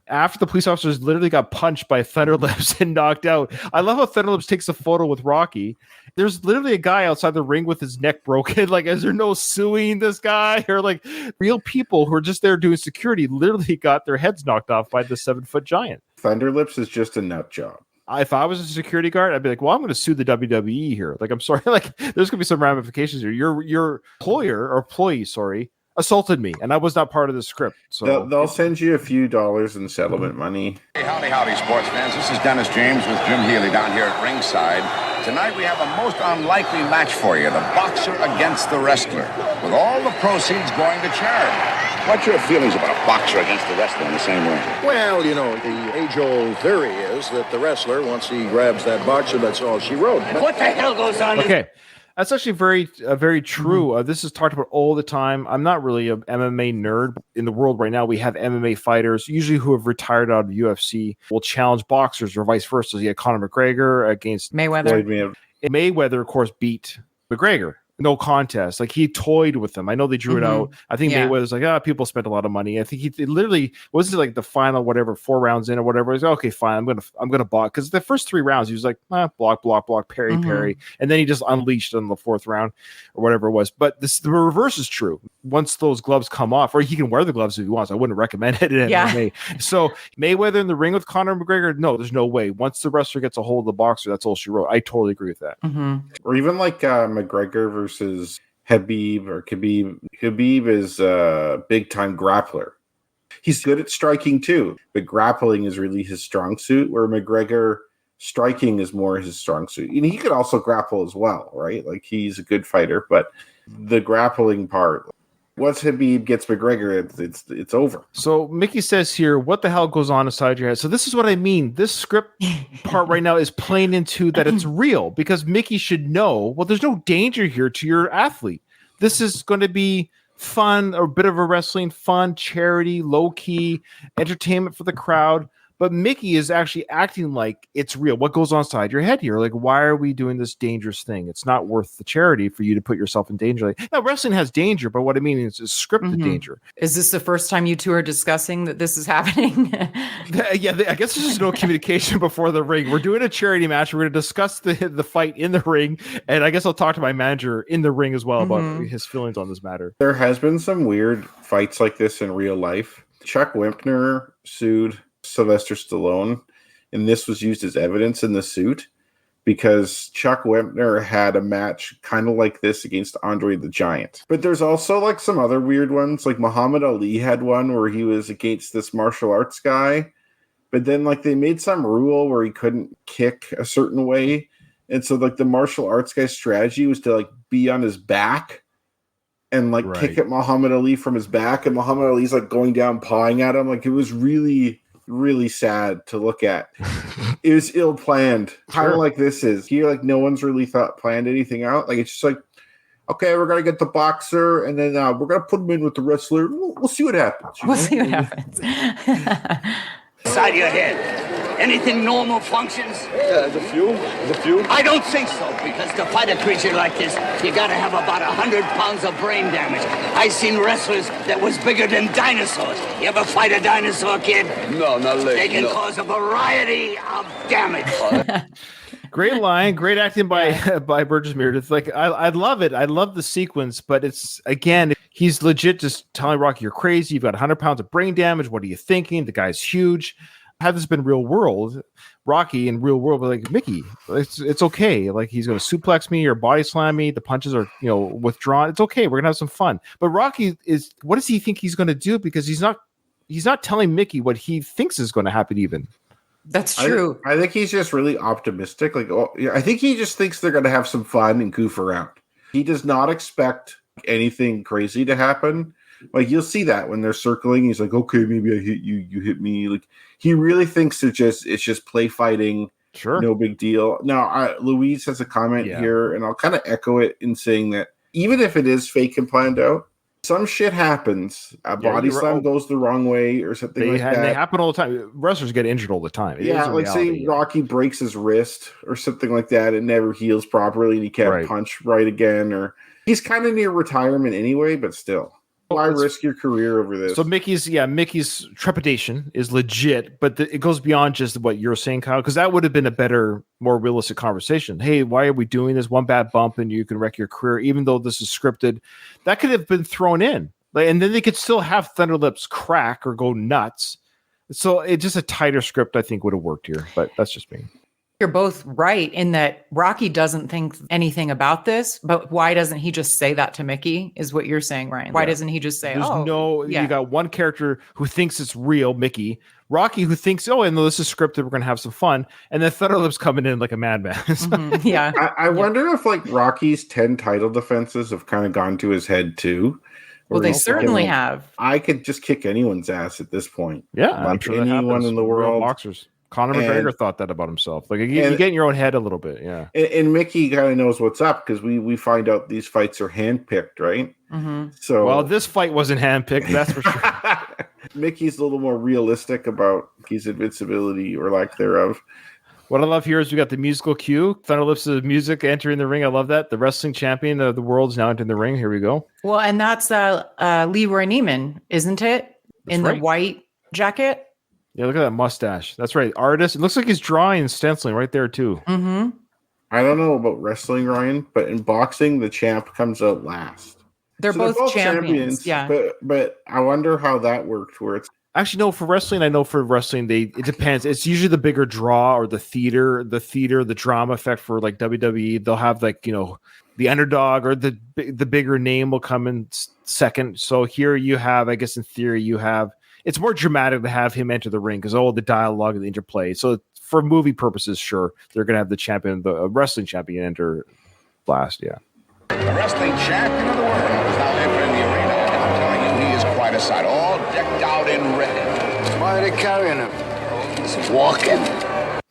After the police officers literally got punched by Thunder Lips and knocked out. I love how Thunder Lips takes a photo with Rocky. There's literally a guy outside the ring with his neck broken. Like, is there no suing this guy? Or like real people who are just there doing security literally got their heads knocked off by the 7-foot giant. Thunder Lips is just a nut job. if I was a security guard, I'd be like, well, I'm going to sue the WWE here. Like, I'm sorry, like there's going to be some ramifications here. Your employee, sorry, assaulted me, and I was not part of the script. So They'll send you a few dollars in settlement money. Hey, howdy, sports fans. This is Dennis James with Jim Healy down here at ringside. Tonight we have a most unlikely match for you, the boxer against the wrestler, with all the proceeds going to charity. What's your feelings about a boxer against the wrestler in the same ring? Well, you know, the age-old theory is that the wrestler, once he grabs that boxer, that's all she wrote. What the hell goes on? Okay. That's actually very true. This is talked about all the time. I'm not really an MMA nerd. In the world right now, we have MMA fighters, usually who have retired out of UFC, will challenge boxers or vice versa. You had Conor McGregor against Mayweather. Mayweather, of course, beat McGregor. No contest. Like, he toyed with them. I know they drew it out. I think Mayweather's like, people spent a lot of money. I think he literally wasn't like the final, whatever, 4 rounds in or whatever. He's like, okay, fine. I'm gonna block, because the first 3 rounds he was like, block, parry, and then he just unleashed on the 4th round or whatever it was. But the reverse is true. Once those gloves come off, or he can wear the gloves if he wants. I wouldn't recommend it in MMA. So Mayweather in the ring with Conor McGregor, no, there's no way. Once the wrestler gets a hold of the boxer, that's all she wrote. I totally agree with that. Or even like McGregor versus Khabib or Khabib. Khabib is a big time grappler. He's good at striking too, but grappling is really his strong suit, where McGregor striking is more his strong suit. And he could also grapple as well, right? Like, he's a good fighter, but the grappling part, once Khabib gets McGregor, it's over. So Mickey says here, what the hell goes on inside your head? So this is what I mean. This script part right now is playing into that it's real, because Mickey should know, well, there's no danger here to your athlete. This is going to be fun, or a bit of a wrestling fun, charity, low-key, entertainment for the crowd. But Mickey is actually acting like it's real. What goes on inside your head here? Like, why are we doing this dangerous thing? It's not worth the charity for you to put yourself in danger. Now, wrestling has danger, but what I mean is scripted danger. Is this the first time you two are discussing that this is happening? I guess there's just no communication before the ring. We're doing a charity match. We're going to discuss the fight in the ring, and I guess I'll talk to my manager in the ring as well about his feelings on this matter. There has been some weird fights like this in real life. Chuck Wimpner sued Sylvester Stallone, and this was used as evidence in the suit, because Chuck Wimpner had a match kind of like this against Andre the Giant. But there's also like some other weird ones, like Muhammad Ali had one where he was against this martial arts guy, but then like they made some rule where he couldn't kick a certain way, and so like the martial arts guy's strategy was to like be on his back and like kick at Muhammad Ali from his back, and Muhammad Ali's like going down pawing at him. Like, it was really sad to look at. It was ill planned, kind of like this is here. Like, no one's really planned anything out. Like, it's just like, okay, we're gonna get the boxer, and then we're gonna put him in with the wrestler. We'll see what happens. We'll see what happens. Inside your head, anything normal functions? Yeah, there's a few. I don't think so, because to fight a creature like this, you gotta have about 100 pounds of brain damage. I seen wrestlers that was bigger than dinosaurs. You ever fight a dinosaur, kid? No, not like They can cause a variety of damage. Great line, great acting by Burgess Meredith. Like, I love it. I love the sequence, but it's, again, he's legit just telling Rocky, you're crazy. You've got 100 pounds of brain damage. What are you thinking? The guy's huge. Had this been real world, Rocky in real world, like, Mickey, it's okay. Like, he's going to suplex me or body slam me. The punches are, withdrawn. It's okay. We're going to have some fun. But Rocky what does he think he's going to do? Because he's not telling Mickey what he thinks is going to happen even. That's true. I think he's just really optimistic. Like, I think he just thinks they're going to have some fun and goof around. He does not expect anything crazy to happen. Like, you'll see that when they're circling. He's like, okay, maybe I hit you, you hit me. Like, he really thinks it's just play fighting. Sure. No big deal. Now, Louise has a comment here, and I'll kind of echo it in saying that even if it is fake and planned out, some shit happens. A body slam goes the wrong way or something like that. They happen all the time. Wrestlers get injured all the time. Like say Rocky breaks his wrist or something like that. It never heals properly and he can't punch right again. Or he's kind of near retirement anyway, but still. Why risk your career over this? So Mickey's trepidation is legit, but it goes beyond just what you're saying, Kyle, because that would have been a better, more realistic conversation. Hey, why are we doing this? One bad bump and you can wreck your career, even though this is scripted. That could have been thrown in. And then they could still have Thunderlips crack or go nuts. So it's just a tighter script, I think, would have worked here, but that's just me. You're both right in that Rocky doesn't think anything about this, but why doesn't he just say that to Mickey is what you're saying, Ryan. Why doesn't he just say, You got one character who thinks it's real, Mickey, Rocky who thinks, oh, and this is scripted, we're going to have some fun. And then Thunderlips coming in like a madman. Yeah. I wonder if like Rocky's 10 title defenses have kind of gone to his head too. Well, they certainly have. I could just kick anyone's ass at this point. Yeah, like I'm sure anyone in the world. Boxers. Conor McGregor thought that about himself. Like you get in your own head a little bit, yeah. And Mickey kind of knows what's up because we find out these fights are handpicked, right? Mm-hmm. So, well, this fight wasn't handpicked, that's for sure. Mickey's a little more realistic about his invincibility or lack thereof. What I love here is we got the musical cue. Thunderlips' music entering the ring. I love that. The wrestling champion of the world is now entering the ring. Here we go. Well, and that's Leroy Neiman, isn't it? That's in right. The white jacket. Yeah, look at that mustache. That's right. Artist. It looks like he's drawing and stenciling right there, too. Mm-hmm. I don't know about wrestling, Ryan, but in boxing, the champ comes out last. They're both champions. Yeah. But I wonder how that worked where it's actually no, for wrestling, I know for wrestling, it depends. It's usually the bigger draw or the drama effect for like WWE. They'll have like, the underdog or the bigger name will come in second. So here you have, I guess in theory, it's more dramatic to have him enter the ring because the dialogue and the interplay. So for movie purposes, sure, they're going to have the wrestling champion enter last. Yeah. The wrestling champion of the world is now entering the arena. And I'm telling you, he is quite a sight, all decked out in red. Why are they carrying him? He's walking.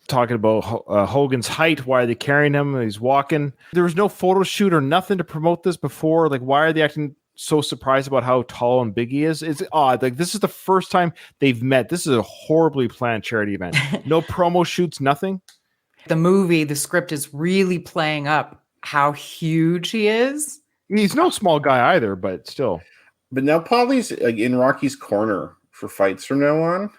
Talking about Hogan's height. Why are they carrying him? He's walking. There was no photo shoot or nothing to promote this before. Like, why are they acting so surprised about how tall and big he is? It's odd. Like, this is the first time they've met. This is a horribly planned charity event. No promo shoots, nothing. The script is really playing up how huge he is. He's no small guy either, but still. But now Paulie's like in Rocky's corner for fights from now on.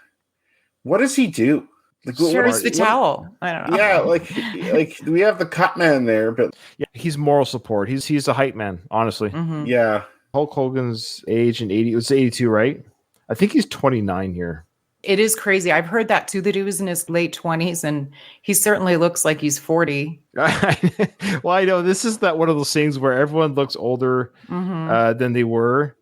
What does he do? Like, shares the towel. I don't know. Yeah, like we have the cut man there, but yeah, he's moral support. He's a hype man, honestly. Mm-hmm. Yeah. Hulk Hogan's age in 80, it was 82, right? I think he's 29 here. It is crazy. I've heard that too, that he was in his late 20s, and he certainly looks like he's 40. Well, I know this is one of those things where everyone looks older than they were.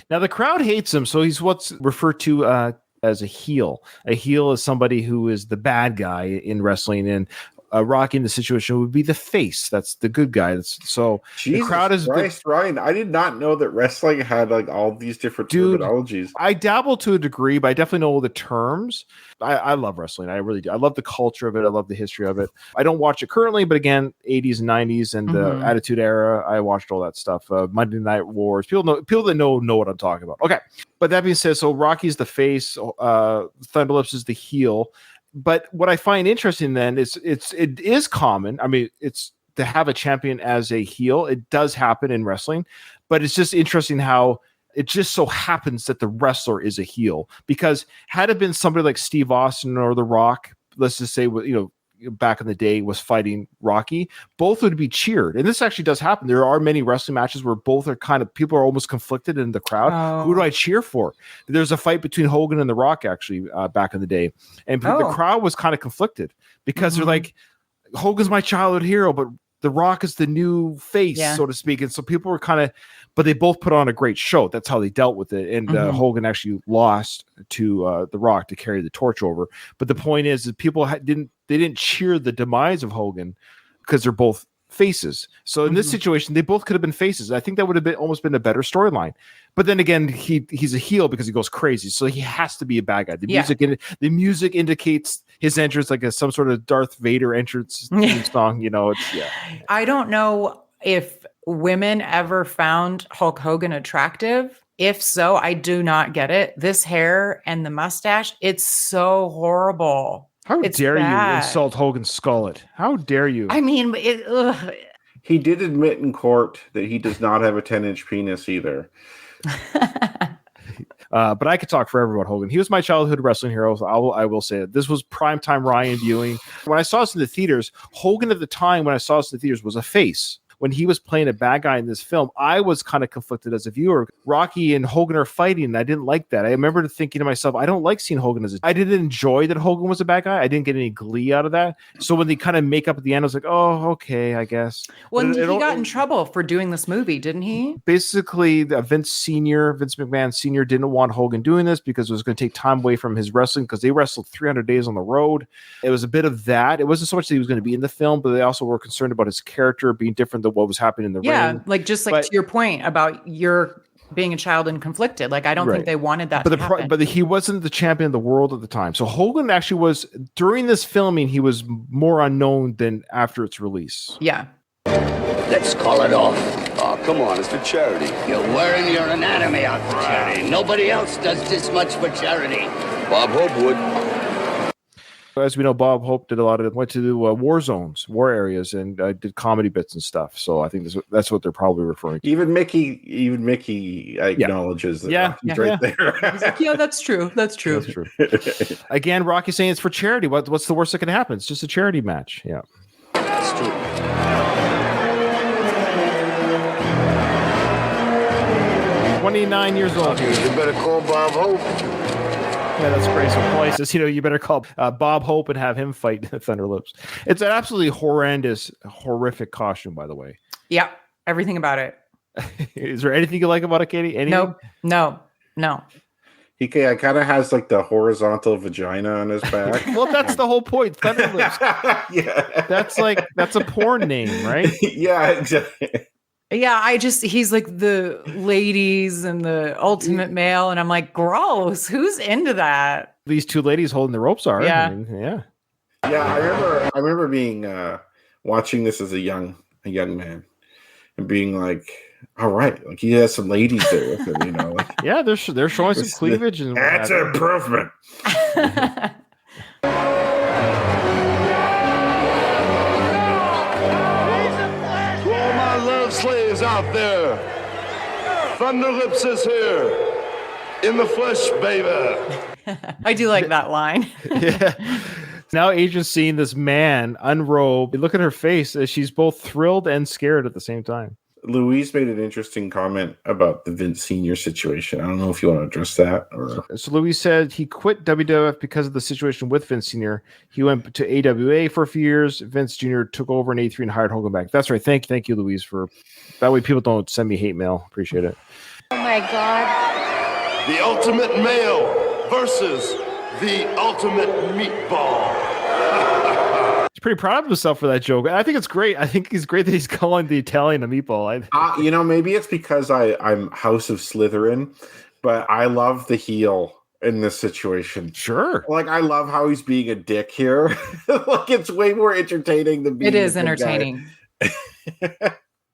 Now, the crowd hates him, so he's what's referred to as a heel. A heel is somebody who is the bad guy in wrestling, and Rocky in the situation would be the face. That's the good guy. So Jesus the crowd is Christ, Ryan. I did not know that wrestling had like all these different terminologies. I dabble to a degree, but I definitely know all the terms. I love wrestling. I really do. I love the culture of it. I love the history of it. I don't watch it currently, but again, 80s and 90s and the Attitude Era, I watched all that stuff. Monday Night Wars. People that know what I'm talking about. Okay, but that being said, so Rocky's the face. Thunderlips is the heel. But what I find interesting then is it is common. I mean, it's to have a champion as a heel. It does happen in wrestling, but it's just interesting how it just so happens that the wrestler is a heel. Because had it been somebody like Steve Austin or The Rock, let's just say, back in the day was fighting Rocky, both would be cheered. And this actually does happen. There are many wrestling matches where both are people are almost conflicted in the crowd. Oh. Who do I cheer for? There's a fight between Hogan and The Rock actually back in the day. And the crowd was kind of conflicted because they're like, Hogan's my childhood hero, but The Rock is the new face, so to speak. And so people were but they both put on a great show. That's how they dealt with it. And Hogan actually lost to The Rock to carry the torch over. But the point is that people didn't cheer the demise of Hogan because they're both faces. So in this situation, they both could have been faces. I think that would have almost been a better storyline. But then again, he's a heel because he goes crazy. So he has to be a bad guy. The music indicates his entrance like some sort of Darth Vader entrance song. I don't know if women ever found Hulk Hogan attractive. If so, I do not get it. This hair and the mustache, it's so horrible. How dare you insult Hogan's skullet? How dare you? I mean, he did admit in court that he does not have a 10-inch penis either. But I could talk forever about Hogan. He was my childhood wrestling hero. So I will say it. This was primetime Ryan viewing. When I saw this in the theaters, Hogan at the time when I saw this in the theaters was a face. when he was playing a bad guy in this film, I was kind of conflicted as a viewer. Rocky and Hogan are fighting, and I didn't like that. I remember thinking to myself, I don't like seeing Hogan I didn't enjoy that Hogan was a bad guy. I didn't get any glee out of that. So when they kind of make up at the end, I was like, oh, okay, I guess. Well, he got in trouble for doing this movie, didn't he? Basically, Vince McMahon Sr. didn't want Hogan doing this because it was going to take time away from his wrestling, because they wrestled 300 days on the road. It was a bit of that. It wasn't so much that he was going to be in the film, but they also were concerned about his character being different than what was happening in the ring. Yeah, like to your point about your being a child and conflicted. Like, I don't think they wanted that to happen. But he wasn't the champion of the world at the time. So Hogan actually was, during this filming, he was more unknown than after its release. Yeah. Let's call it off. Oh, come on, it's for charity. You're wearing your anatomy out for charity. Nobody else does this much for charity. Bob Hope would. As we know, Bob Hope went to war zones, war areas, and did comedy bits and stuff. So I think that's what they're probably referring to. Even Mickey acknowledges that. Rocky's right there. He's like, yeah, that's true. That's true. That's true. Again, Rocky's saying it's for charity. What's the worst that can happen? It's just a charity match. Yeah. That's true. 29 years old. You better call Bob Hope. Yeah, that's great. So Paulie says, you better call Bob Hope and have him fight Thunderlips. It's an absolutely horrific costume, by the way. Yeah, everything about it. Is there anything you like about it, Katie? Anything? No. He kind of has like the horizontal vagina on his back. Well, that's the whole point. Thunderlips. Yeah. That's a porn name, right? Yeah, exactly. Yeah, he's like the ladies and the ultimate male, and I'm like, gross. Who's into that? These two ladies holding the ropes are. Yeah. I mean, yeah. Yeah, I remember being watching this as a young man and being like, all right, like he has some ladies there with him, like, yeah, they're showing some cleavage, and that's an improvement. Slaves out there, Thunderlips is here in the flesh, baby. I do like that line. Yeah. Now Adrian's seeing this man unrobed. Look at her face as she's both thrilled and scared at the same time. Louise made an interesting comment about the Vince Sr. situation. I don't know if you want to address that. So Louise said he quit WWF because of the situation with Vince Sr. He went to AWA for a few years. Vince Jr. took over in 83 and hired Hogan back. That's right. Thank you, Louise, for that way people don't send me hate mail. Appreciate it. Oh my God. The ultimate male versus the ultimate meatball. He's pretty proud of himself for that joke. I think it's great. I think it's great that he's calling the Italian a meatball. Maybe it's because I'm House of Slytherin, but I love the heel in this situation. Sure. Like, I love how he's being a dick here. Like, it's way more entertaining than being It is a good entertaining. Boy,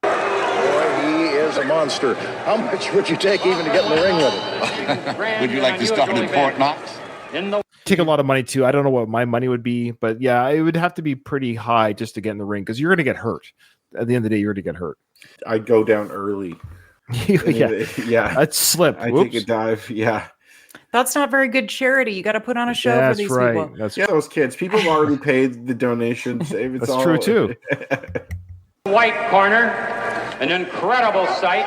he is a monster. How much would you take even to get in the ring with him? Would you like to stuff it in Fort Knox? Take a lot of money too. I don't know what my money would be, but yeah, it would have to be pretty high just to get in the ring, because you're going to get hurt. At the end of the day, you're going to get hurt. I'd go down early. Yeah. I'd slip. I'd take a dive. Yeah. That's not very good charity. You got to put on a show for these people. Those kids. People have already paid the donations. That's true too. White corner, an incredible sight,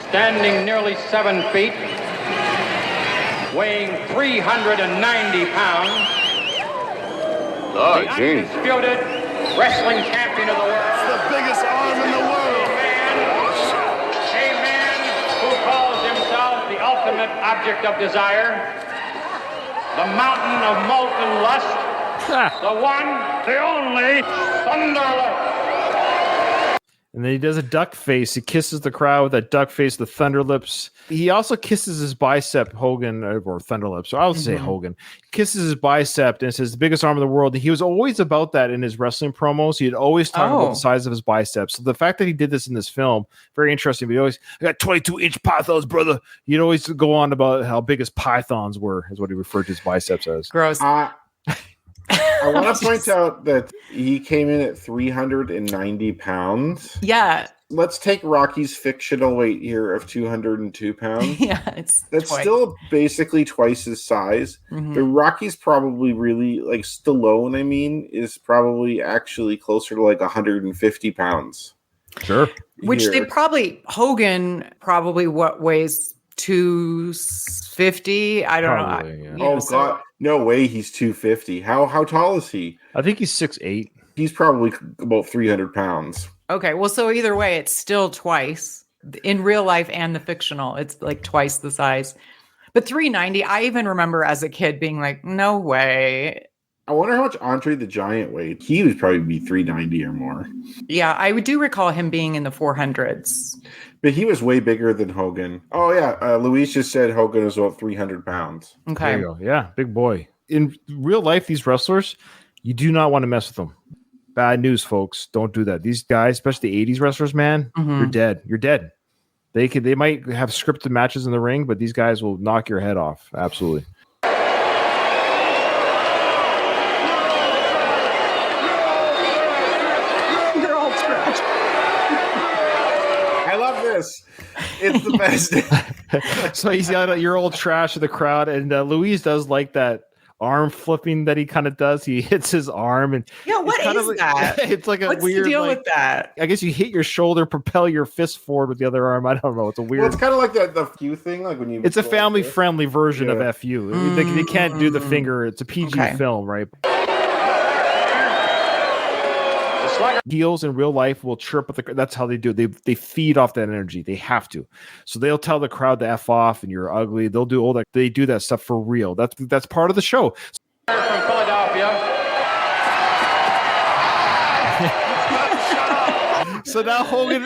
standing nearly 7 feet, weighing 390 pounds. Oh, the gee. undisputed wrestling champion of the world. It's the biggest arm in the world. A man who calls himself the ultimate object of desire, the mountain of molten lust, the one, the only Thunderlips. And then he does a duck face. He kisses the crowd with that duck face, the Thunderlips. He also kisses his bicep, Hogan, or Thunderlips. So I'll say Hogan. Kisses his bicep and says, the biggest arm in the world. He was always about that in his wrestling promos. He'd always talk about the size of his biceps. So the fact that he did this in this film, very interesting. But he always, I got 22-inch pythons, brother. He'd always go on about how big his pythons were, is what he referred to his biceps as. Gross. I want to point out that he came in at 390 pounds. Yeah. Let's take Rocky's fictional weight here of 202 pounds. Yeah, That's still basically twice his size. Mhm. The Rocky's probably really, like Stallone, I mean, is probably actually closer to like 150 pounds. Sure. Which Here. they probably, Hogan probably what weighs 250. I don't Probably, know. yeah. You know, Oh so- God, no way! He's 250. How tall is he? I think he's 6'8". He's probably about 300 pounds. Okay, well, so either way, it's still twice in real life and the fictional. It's like twice the size. But 390, I even remember as a kid being like, no way. I wonder how much Andre the Giant weighed. He would probably be 390 or more. Yeah, I do recall him being in the 400s. But he was way bigger than Hogan. Oh, yeah. Louise just said Hogan was about 300 pounds. Okay. There you go. Yeah, big boy. In real life, these wrestlers, you do not want to mess with them. Bad news, folks. Don't do that. These guys, especially the 80s wrestlers, man, Mhm. you're dead. You're dead. They might have scripted matches in the ring, but these guys will knock your head off. Absolutely. You're all trash. I love this. It's the best. So he's yelling at your old trash of the crowd, and Louise does like that arm flipping that he kind of does. He hits his arm, and Yeah, what it's kind is of like, that? It's like a What's weird the deal like, with that? I guess you hit your shoulder, propel your fist forward with the other arm. I don't know. It's a weird. Well, it's kind of like the FU thing. Like when you. It's a go like family-friendly version Yeah. of FU. They can't do the finger. It's a PG Okay. film, right? Heels in real life will chirp at the. That's how they do it. They feed off that energy. They have to. So they'll tell the crowd to F off and you're ugly. They'll do all that. They do that stuff for real. That's part of the show. From Philadelphia. So now Hogan,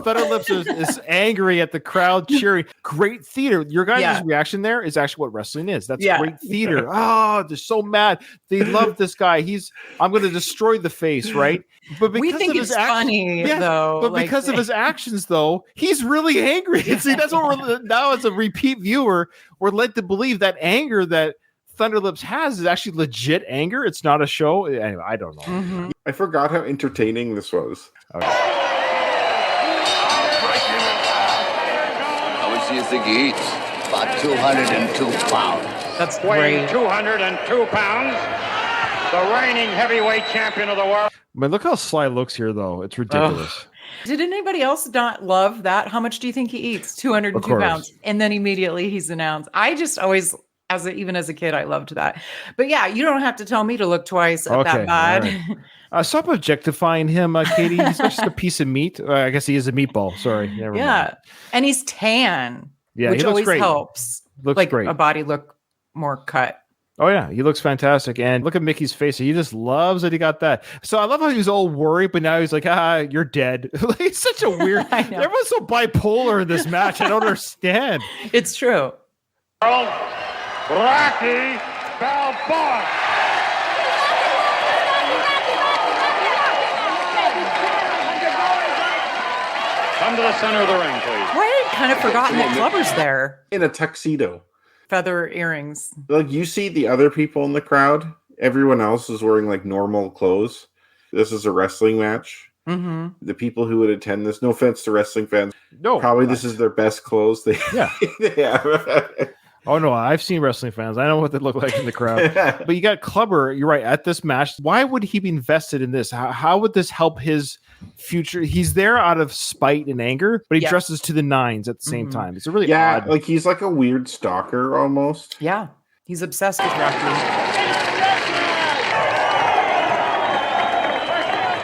Thunder Lips is angry at the crowd cheering. Great theater. Your guys' reaction there is actually what wrestling is. That's great theater. Oh, they're so mad. They love this guy. I'm going to destroy the face, right? But We think it's funny, though. But like- because of his actions, though, he's really angry. See, that's what we're now as a repeat viewer, we're led to believe that anger that Thunder Lips has is actually legit anger. It's not a show. Anyway, I don't know. Mhm. I forgot how entertaining this was. Okay. How much do you think he eats? About 202 pounds. That's Weighing great. 202 pounds. The reigning heavyweight champion of the world. Man, look how Sly looks here, though. It's ridiculous. Did anybody else not love that? How much do you think he eats? 202 Of course. pounds. And then immediately he's announced. I just always, even as a kid, I loved that. But yeah, you don't have to tell me to look twice at that bad. All right. Stop objectifying him, Katie. He's not just a piece of meat. I guess he is a meatball. Sorry. Never Yeah. mind. And he's tan. Yeah, which he looks always great. helps. Looks like great. a body look more cut. Oh, yeah. He looks fantastic. And look at Mickey's face. He just loves that he got that. So I love how he was all worried, but now he's like, you're dead. Like, it's such a weird. I know. Everyone's so bipolar in this match. I don't understand. It's true. Rocky Balboa. Come to the center of the ring, please. Why had kind of forgotten that Clubber's there? In a tuxedo. Feather earrings. Like you see the other people in the crowd, everyone else is wearing like normal clothes. This is a wrestling match. Mm-hmm. The people who would attend this, no offense to wrestling fans, No. probably this is their best clothes they, Yeah. they have. Oh, no. I've seen wrestling fans. I know what they look like in the crowd. But you got Clubber, you're right, at this match. Why would he be invested in this? How would this help his future? He's there out of spite and anger, but he Yeah. dresses to the nines at the same time. It's a really Yeah, odd. like he's like a weird stalker almost. Yeah. He's obsessed with Rocky.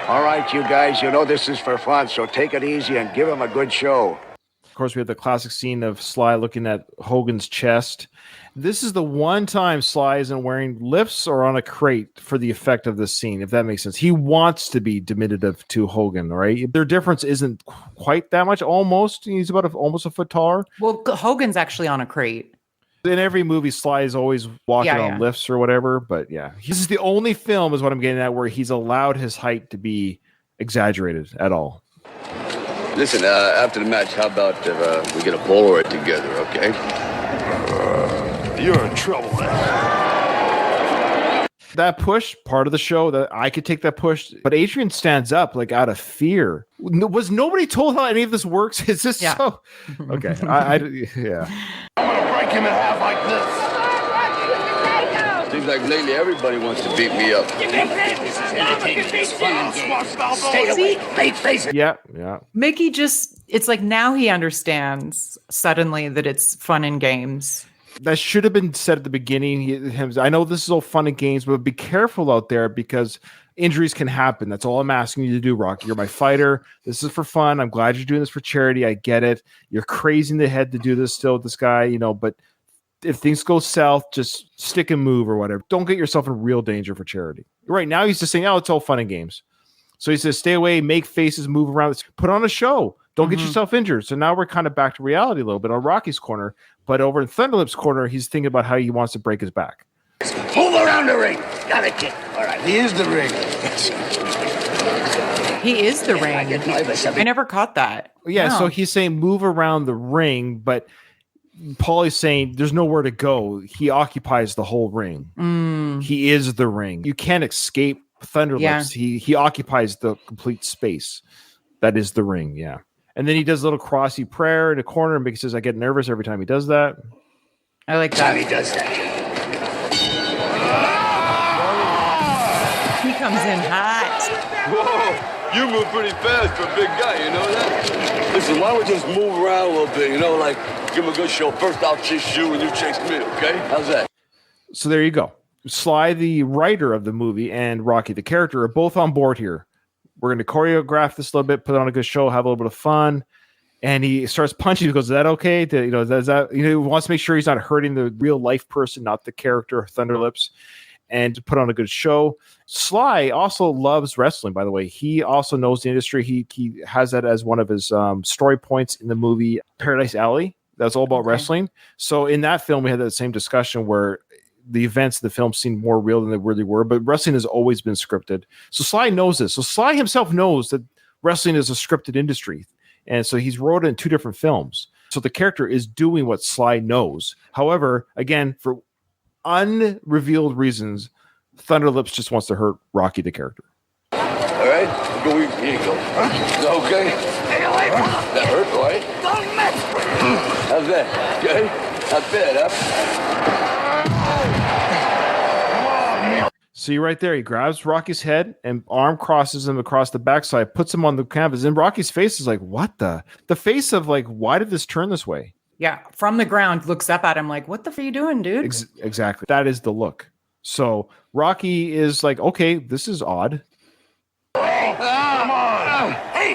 All right, you guys, you know this is for fun, so take it easy and give him a good show. Of course, we have the classic scene of Sly looking at Hogan's chest. This is the one time Sly isn't wearing lifts or on a crate for the effect of this scene, if that makes sense. He wants to be diminutive to Hogan, right? Their difference isn't quite that much, almost. He's about almost a foot taller. Well, Hogan's actually on a crate. In every movie, Sly is always walking Yeah, on yeah. lifts or whatever. But yeah, this is the only film, is what I'm getting at, where he's allowed his height to be exaggerated at all. Listen, after the match, how about if we get a Polaroid together, okay? You're in trouble, man. that push, part of the show, that I could take that push, but Adrian stands up like out of fear. Was nobody told how any of this works? Is this so? Okay, yeah. I'm gonna break him in half like this. Seems like lately everybody wants to beat me up. Stay away. Fake faces. Yeah. Mickey it's like now he understands suddenly that it's fun and games. That should have been said at the beginning. I know this is all fun and games, but be careful out there because injuries can happen. That's all I'm asking you to do, Rocky. You're my fighter. This is for fun. I'm glad you're doing this for charity. I get it. You're crazy in the head to do this still with this guy, but if things go south, just stick and move or whatever. Don't get yourself in real danger for charity. Right now, he's just saying, it's all fun and games. So he says, stay away, make faces, move around, put on a show. Don't get yourself injured. So now we're kind of back to reality a little bit on Rocky's corner. But over in Thunderlip's corner, he's thinking about how he wants to break his back. Move around the ring. Got it, kid. All right. He is the ring. He is the ring. I get nervous. I never caught that. Yeah, No. so he's saying move around the ring, but Paulie's saying there's nowhere to go. He occupies the whole ring. He is the ring. You can't escape Thunderlips. Yeah. He occupies the complete space. That is the ring, yeah. And then he does a little crossy prayer in the corner, and Mickey says, I get nervous every time he does that. I like that. He does that. He comes in hot. Whoa, you move pretty fast for a big guy, you know that? Listen, why don't we just move around a little bit, like give him a good show. First I'll chase you and you chase me, okay? How's that? So there you go. Sly, the writer of the movie, and Rocky, the character, are both on board here. We're going to choreograph this a little bit, put on a good show, have a little bit of fun. And he starts punching. He goes, is that okay? He wants to make sure he's not hurting the real life person, not the character, Thunderlips, and to put on a good show. Sly also loves wrestling, by the way. He also knows the industry. He has that as one of his story points in the movie Paradise Alley. That's all about wrestling. So in that film, we had that same discussion where the events of the film seemed more real than they really were, but wrestling has always been scripted. So Sly knows this. So Sly himself knows that wrestling is a scripted industry. And so he's wrote it in 2 different films. So the character is doing what Sly knows. However, again, for unrevealed reasons, Thunderlips just wants to hurt Rocky, the character. All right, here you go. Is that okay? Stay away from him. That hurt, right? Don't mess with him. How's that? Okay? Not bad, huh? See right there, he grabs Rocky's head and arm crosses him across the backside, puts him on the canvas, and Rocky's face is like, what the face of like, why did this turn this way? Yeah, from the ground, looks up at him like, what the f are you doing, dude? Exactly. That is the look. So Rocky is like, okay, this is odd. Come on. Hey.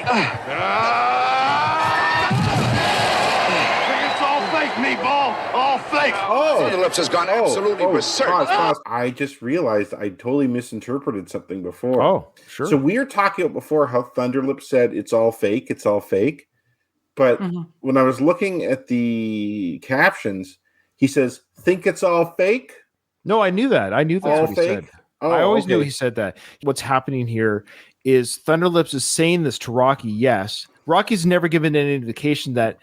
It's all fake, Meatball. All fake. Thunderlips has gone absolutely berserk. Pause. I just realized I totally misinterpreted something before. Oh, sure. So we were talking about before how Thunderlips said it's all fake. But when I was looking at the captions, he says, think it's all fake? No, I knew that. I knew that's All what he fake? said. Oh, I always okay. knew he said that. What's happening here is Thunderlips is saying this to Rocky, yes. Rocky's never given any indication that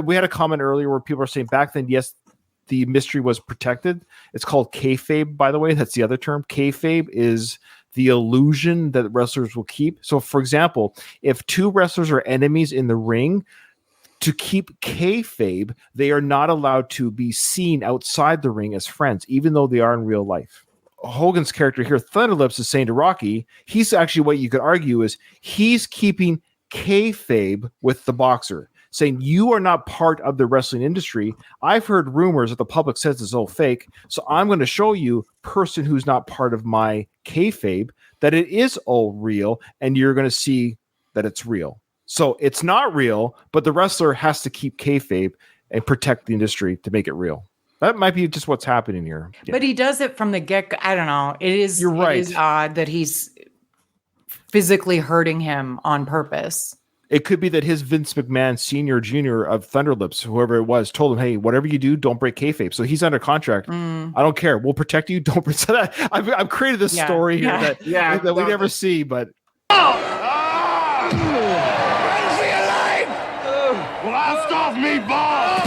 we had a comment earlier where people are saying back then, yes, the mystery was protected. It's called kayfabe, by the way. That's the other term. Kayfabe is the illusion that wrestlers will keep. So, for example, if 2 wrestlers are enemies in the ring, to keep kayfabe, they are not allowed to be seen outside the ring as friends, even though they are in real life. Hogan's character here, Thunderlips, is saying to Rocky, he's actually, what you could argue is he's keeping kayfabe with the boxer, saying you are not part of the wrestling industry. I've heard rumors that the public says it's all fake, so I'm going to show you, person who's not part of my kayfabe, that it is all real, and you're going to see that it's real. So it's not real, but the wrestler has to keep kayfabe and protect the industry to make it real. That might be just what's happening here. Yeah. But he does it from the get-go. I don't know. You're right. It is odd that he's physically hurting him on purpose. It could be that his Vince McMahon Senior, Junior of Thunderlips, whoever it was, told him, "Hey, whatever you do, don't break kayfabe." So he's under contract. I don't care. We'll protect you. Don't break. So that I've created this story here that we never see, but. Blast off, Meatball!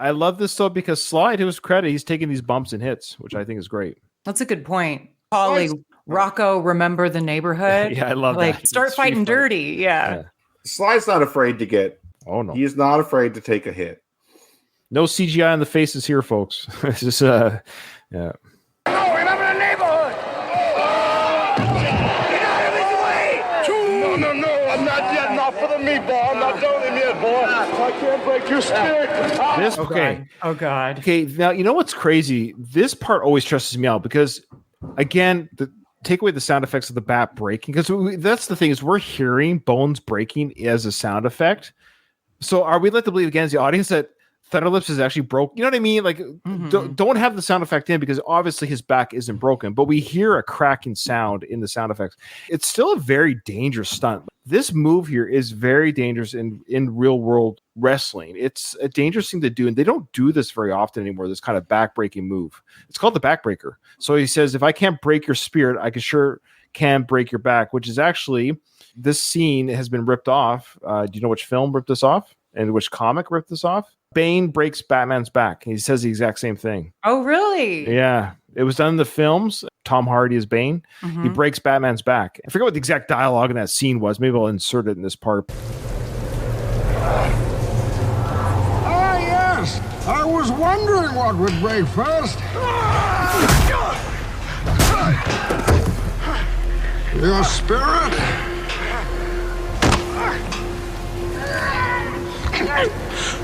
I love this though because Sly, to his credit, he's taking these bumps and hits, which I think is great. That's a good point. Paulie, Rocco, remember the neighborhood? Yeah, I love that. Start Street fighting fight. dirty. Yeah. Sly's not afraid to get. Oh no, he's not afraid to take a hit. No CGI on the faces here, folks. It's just yeah. No, remember the neighborhood. Get out of his way. No, I'm not yet. Not for the meatball. I'm not done with him yet, boy. I can't break your spirit. This God. Oh God. Okay, now you know what's crazy? This part always stresses me out because, again, take away the sound effects of the bat breaking, because that's the thing is we're hearing bones breaking as a sound effect. So are we led to believe again as the audience that Thunderlips is actually broke? You know what I mean? Like, don't have the sound effect in because obviously his back isn't broken, but we hear a cracking sound in the sound effects. It's still a very dangerous stunt. This move here is very dangerous in real world wrestling. It's a dangerous thing to do, and they don't do this very often anymore. This kind of back-breaking move. It's called the backbreaker. So he says, if I can't break your spirit, I can break your back, which is actually, this scene has been ripped off. Do you know which film ripped this off and which comic ripped this off? Bane breaks Batman's back. He says the exact same thing. Oh, really? Yeah. It was done in the films. Tom Hardy is Bane. He breaks Batman's back. I forget what the exact dialogue in that scene was. Maybe I'll insert it in this part. Ah, yes. I was wondering what would break first. Your spirit?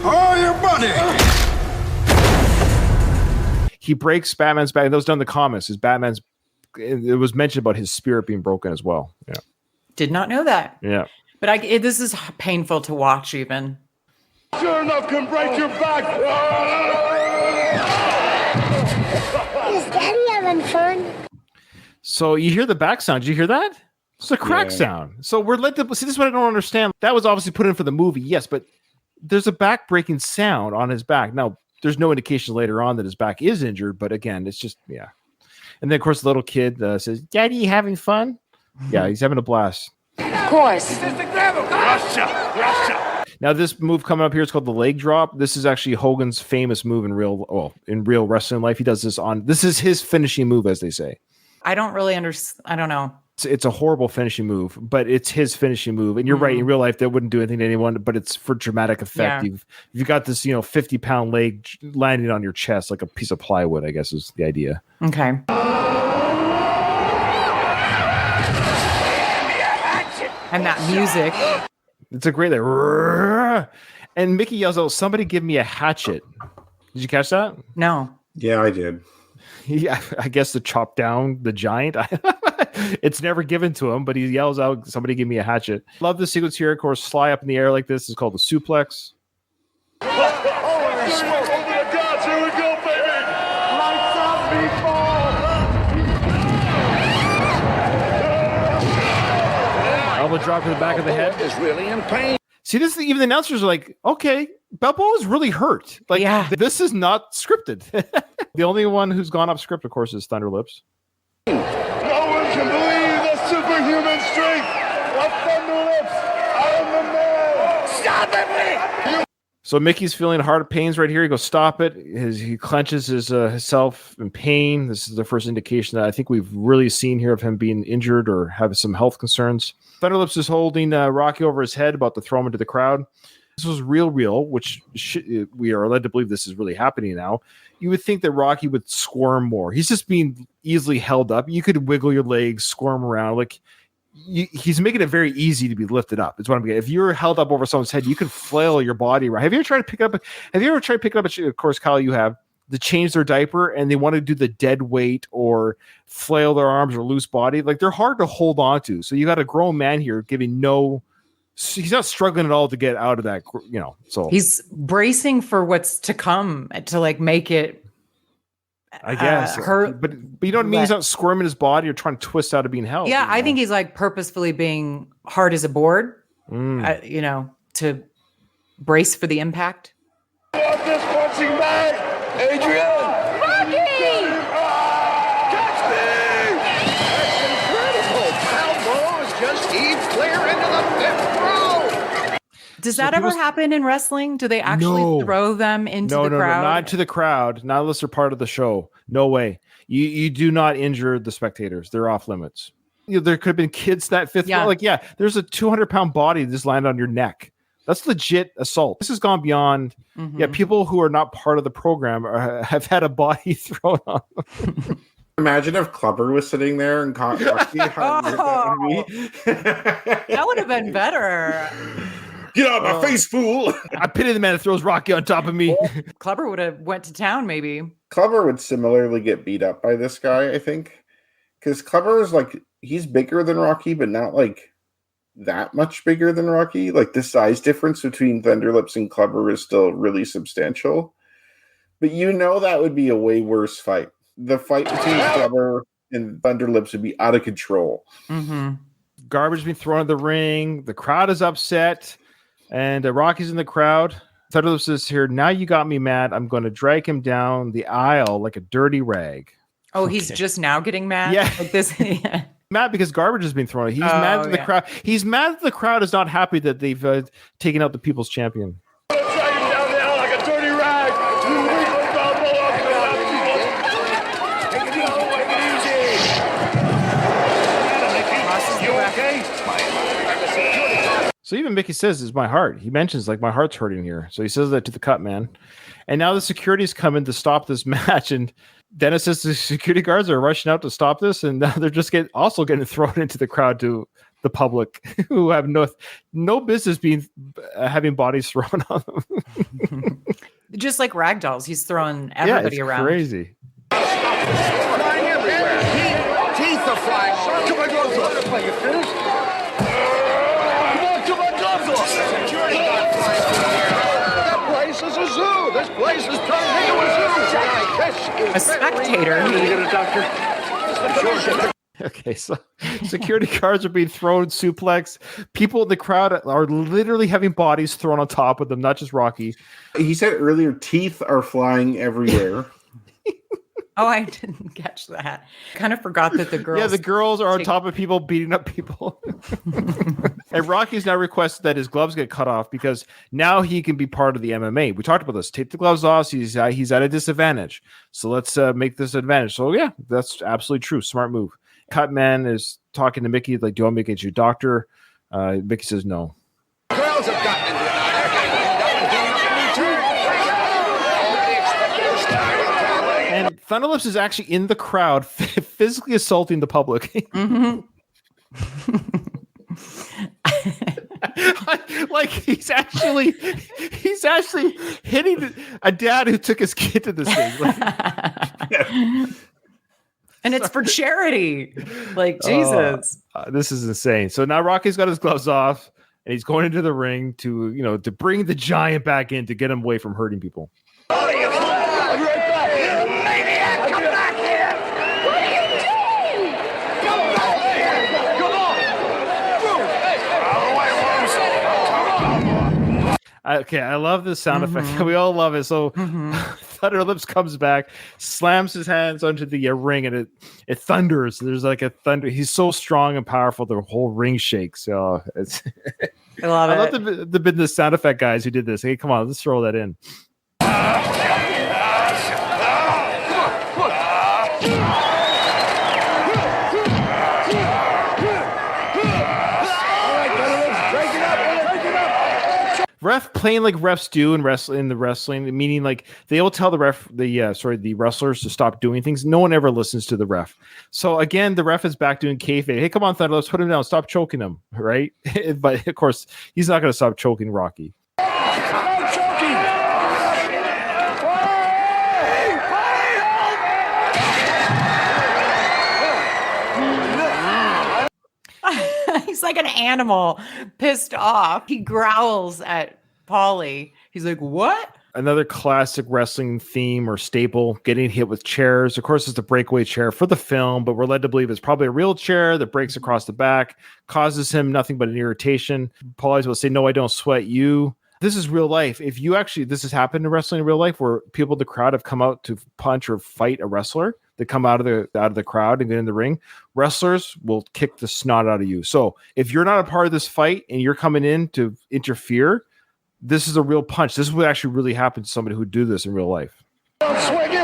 Oh, your buddy. He breaks Batman's back. That was done in the comics. It was mentioned about his spirit being broken as well. Yeah. Did not know that. Yeah. But this is painful to watch even. Sure enough can break your back. Is Daddy having fun? So you hear the back sound. Did you hear that? It's a crack sound. So we're led to see. This is what I don't understand. That was obviously put in for the movie, yes, but there's a back-breaking sound on his back. Now, there's no indication later on that his back is injured, but again, it's just And then, of course, the little kid says, "Daddy, you having fun?" Yeah, he's having a blast. Of course. Russia. Now, this move coming up here is called the leg drop. This is actually Hogan's famous move in real wrestling life. He does this this is his finishing move, as they say. I don't really understand. I don't know. It's a horrible finishing move, but it's his finishing move. And you're right, in real life, that wouldn't do anything to anyone, but it's for dramatic effect. Yeah. You've got this, 50-pound leg landing on your chest like a piece of plywood, I guess is the idea. Okay. And that music. It's a great and Mickey yells out, "Somebody give me a hatchet." Did you catch that? No. Yeah, I did. Yeah, I guess to chop down the giant. It's never given to him, but he yells out, "Somebody give me a hatchet." Love the sequence here. Of course, Sly up in the air like this is called the suplex. Over the gods, here we go, baby. Lights out, meatball. Elbow drop to the back of the head. Is really in pain. See, even the announcers are like, okay, Balboa's really hurt. Like, this is not scripted. The only one who's gone off script, of course, is Thunderlips. No one can believe the superhuman strength of Thunderlips. I am the man. Stop it, So Mickey's feeling hard pains right here. He goes, "Stop it!" He clenches himself in pain. This is the first indication that I think we've really seen here of him being injured or having some health concerns. Thunderlips is holding Rocky over his head, about to throw him into the crowd. This was real, which we are led to believe this is really happening now. You would think that Rocky would squirm more. He's just being easily held up. You could wiggle your legs, squirm around. Like he's making it very easy to be lifted up. It's what I'm getting. If you're held up over someone's head, you could flail your body around. Have you ever tried to pick up? Of course, Kyle, you have, to change their diaper and they want to do the dead weight or flail their arms or loose body. Like they're hard to hold on to. So you got a grown man here giving he's not struggling at all to get out of that, so he's bracing for what's to come to like make it, I guess, hurt. But you know what I mean? He's not squirming his body or trying to twist out of being held. Yeah. I think he's like purposefully being hard as a board, to brace for the impact. Want this punching bag? Adrian! Rocky! Catch me! That's incredible. Balboa's just heaved clear into the fifth row. Does that ever happen in wrestling? Do they actually throw them into the crowd? No, not to the crowd. Not unless they're part of the show. No way. You do not injure the spectators. They're off limits. There could have been kids that fifth row. Like, there's a 200-pound body that just landed on your neck. That's legit assault. This has gone beyond. People who are not part of the program have had a body thrown on them. Imagine if Clubber was sitting there and caught Rocky. That would have been better. Get out of my face, fool! I pity the man that throws Rocky on top of me. Clubber would have went to town, maybe. Clubber would similarly get beat up by this guy, I think. Because Clubber is like, he's bigger than Rocky, but not like that much bigger than Rocky. Like the size difference between Thunderlips and Clubber is still really substantial. But that would be a way worse fight. The fight between Clubber and Thunderlips would be out of control. Garbage being thrown in the ring. The crowd is upset. And Rocky's in the crowd. Thunderlips is here. Now you got me mad. I'm going to drag him down the aisle like a dirty rag. Oh, he's just now getting mad? Yeah. Like this. Yeah. Mad because garbage has been thrown. He's mad that the crowd. He's mad that the crowd is not happy that they've taken out the people's champion. Drag him down the aisle like a dirty rag. Take it easy. You okay? So even Mickey says, "It's my heart." He mentions like my heart's hurting here. So he says that to the cut man. And now the security's coming to stop this match. And Dennis says the security guards are rushing out to stop this. And now they're just also getting thrown into the crowd to the public who have no business having bodies thrown on them. Just like ragdolls, he's throwing everybody around. Crazy. Flying everywhere. Teeth are flying. Come on, gloves off. You finished? Come on, gloves off. Security guard flying through the air. That place is a zoo. This place is turned into a zoo. A spectator. Can you get a doctor? Sure. Okay, so security guards are being thrown, suplex. People in the crowd are literally having bodies thrown on top of them, not just Rocky. He said earlier, teeth are flying everywhere. Oh, I didn't catch that. Kind of forgot that the girls... Yeah, the girls are on top of people, beating up people. And Rocky's now requested that his gloves get cut off because now he can be part of the MMA. We talked about this. Take the gloves off. He's at a disadvantage. So let's make this advantage. So yeah, that's absolutely true. Smart move. Cutman is talking to Mickey, like, do you want me to get you a doctor? Mickey says no. Girls have gotten into it. And Thunderlips is actually in the crowd, physically assaulting the public. Like he's actually hitting a dad who took his kid to this thing. And it's for charity. Like, Jesus. This is insane. So now Rocky's got his gloves off and he's going into the ring to bring the giant back in to get him away from hurting people. I'll be right back. Maniac, come back here! What are you doing? Come on! Okay, I love this sound effect. We all love it. So Thunderlips comes back, slams his hands onto the ring, and it thunders. There's like a thunder. He's so strong and powerful, the whole ring shakes. So it's I love it. I love the sound effect guys who did this. Hey, come on, let's throw that in. Ref playing like refs do in the wrestling, meaning like they will tell the wrestlers to stop doing things. No one ever listens to the ref. So again, the ref is back doing kayfabe. Hey, come on, Thunder, let's put him down. Stop choking him, right? But of course, he's not going to stop choking Rocky. He's like an animal, pissed off. He growls at Paulie. He's like, what? Another classic wrestling theme or staple, getting hit with chairs. Of course, it's the breakaway chair for the film, but we're led to believe it's probably a real chair that breaks across the back, causes him nothing but an irritation. Paulie's will say, no, I don't sweat you. This is real life. If you actually, this has happened in wrestling in real life where people in the crowd have come out to punch or fight a wrestler. They come out of the crowd and get in the ring. Wrestlers will kick the snot out of you. So if you're not a part of this fight and you're coming in to interfere, this is a real punch. This would actually really happen to somebody who'd do this in real life. Swing you.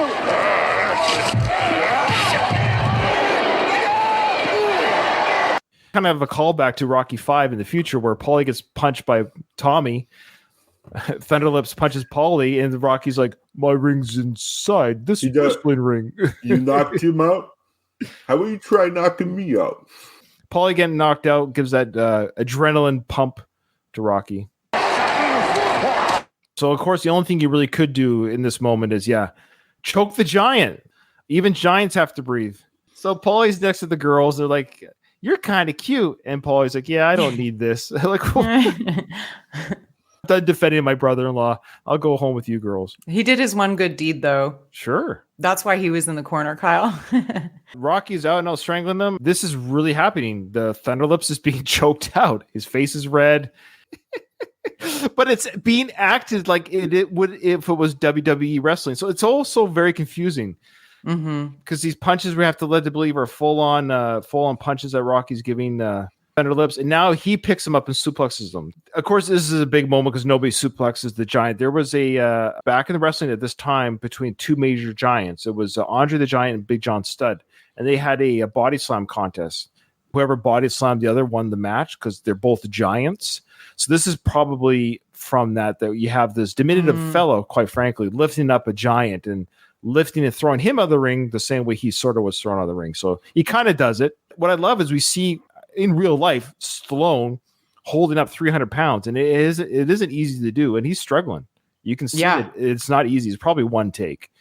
Kind of a callback to Rocky V in the future where Paulie gets punched by Tommy. Thunderlips punches Paulie, and Rocky's like, my ring's inside this wrestling ring. You knocked him out? How will you try knocking me out? Paulie getting knocked out gives that adrenaline pump to Rocky. So, of course, the only thing you really could do in this moment is, choke the giant. Even giants have to breathe. So Paulie's next to the girls. They're like, you're kind of cute. And Paulie's like, yeah, I don't need this. Like, I'm done defending my brother-in-law. I'll go home with you girls. He did his one good deed, though. Sure. That's why he was in the corner, Kyle. Rocky's out now strangling them. This is really happening. The Thunderlips is being choked out. His face is red. But it's being acted like it would if it was WWE wrestling. So it's also very confusing. Because these punches we have to let to believe are full on punches that Rocky's giving Thunderlips, and now he picks him up and suplexes them. Of course, this is a big moment because nobody suplexes the giant. There was a back in the wrestling at this time between two major giants. It was Andre the Giant and Big John Studd, and they had a body slam contest. Whoever body slammed the other won the match because they're both giants. So this is probably from that you have this diminutive fellow, quite frankly, lifting up a giant and lifting and throwing him out of the ring the same way he sort of was thrown out of the ring. So he kind of does it. What I love is we see in real life Stallone holding up 300 pounds, and it isn't easy to do, and he's struggling. You can see it. It's not easy. It's probably one take.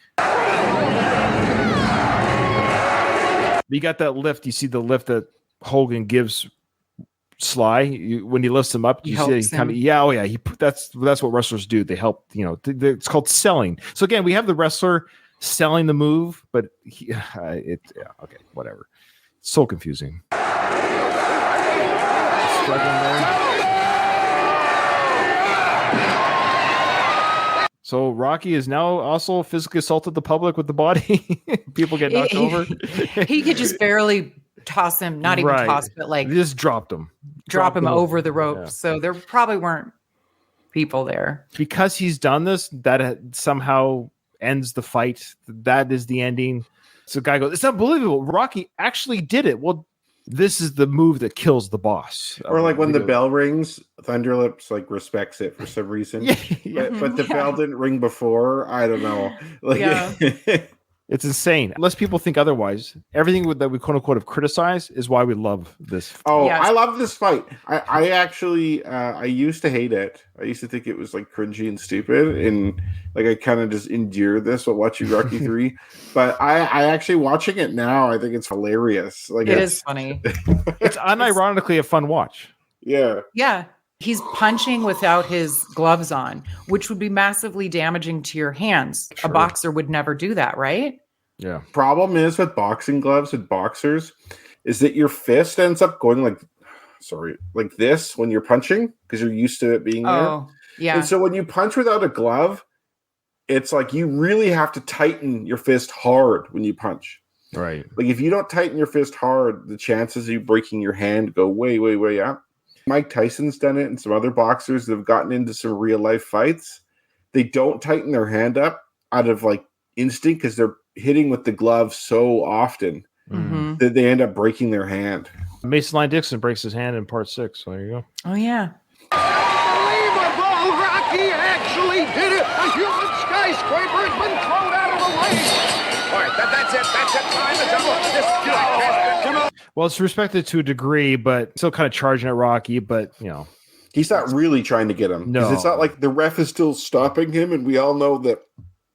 You got that lift. You see the lift that Hogan gives Sly when he lifts him up. You see he kind of that's what wrestlers do. They help. It's called selling. So again, we have the wrestler selling the move, but okay, whatever. It's so confusing. So Rocky is now also physically assaulted the public with the body. People get knocked over. He could just barely toss him, not even toss, but like just dropped him. Drop him over the ropes. Yeah. So there probably weren't people there. Because he's done this, that somehow ends the fight. That is the ending. So the guy goes, it's unbelievable. Rocky actually did it. Well, this is the move that kills the boss. Or like when the bell rings, Thunderlips like respects it for some reason. But the bell didn't ring before. I don't know. It's insane. Unless people think otherwise, everything that we quote unquote have criticized is why we love this. Oh, yes. I love this fight. I actually I used to hate it. I used to think it was like cringy and stupid, and like I kind of just endure this while watching Rocky 3. But I actually watching it now, I think it's hilarious. Like it is funny. It's unironically a fun watch. Yeah. Yeah. He's punching without his gloves on, which would be massively damaging to your hands. Sure. A boxer would never do that, right? Yeah. Problem is with boxing gloves with boxers is that your fist ends up going like this when you're punching because you're used to it being there. Yeah. And so when you punch without a glove, it's like you really have to tighten your fist hard when you punch. Right. Like if you don't tighten your fist hard, the chances of you breaking your hand go way, way, way up. Mike Tyson's done it, and some other boxers that have gotten into some real life fights. They don't tighten their hand up out of like instinct because they're hitting with the glove so often that they end up breaking their hand. Mason Line Dixon breaks his hand in part 6. So there you go. Oh yeah. Unbelievable! Rocky actually did it. A human skyscraper has been thrown out of the ring. All right, that's it. Time is up. Come on. Well, it's respected to a degree, but still kind of charging at Rocky. But he's not really trying to get him. No, it's not like the ref is still stopping him, and we all know that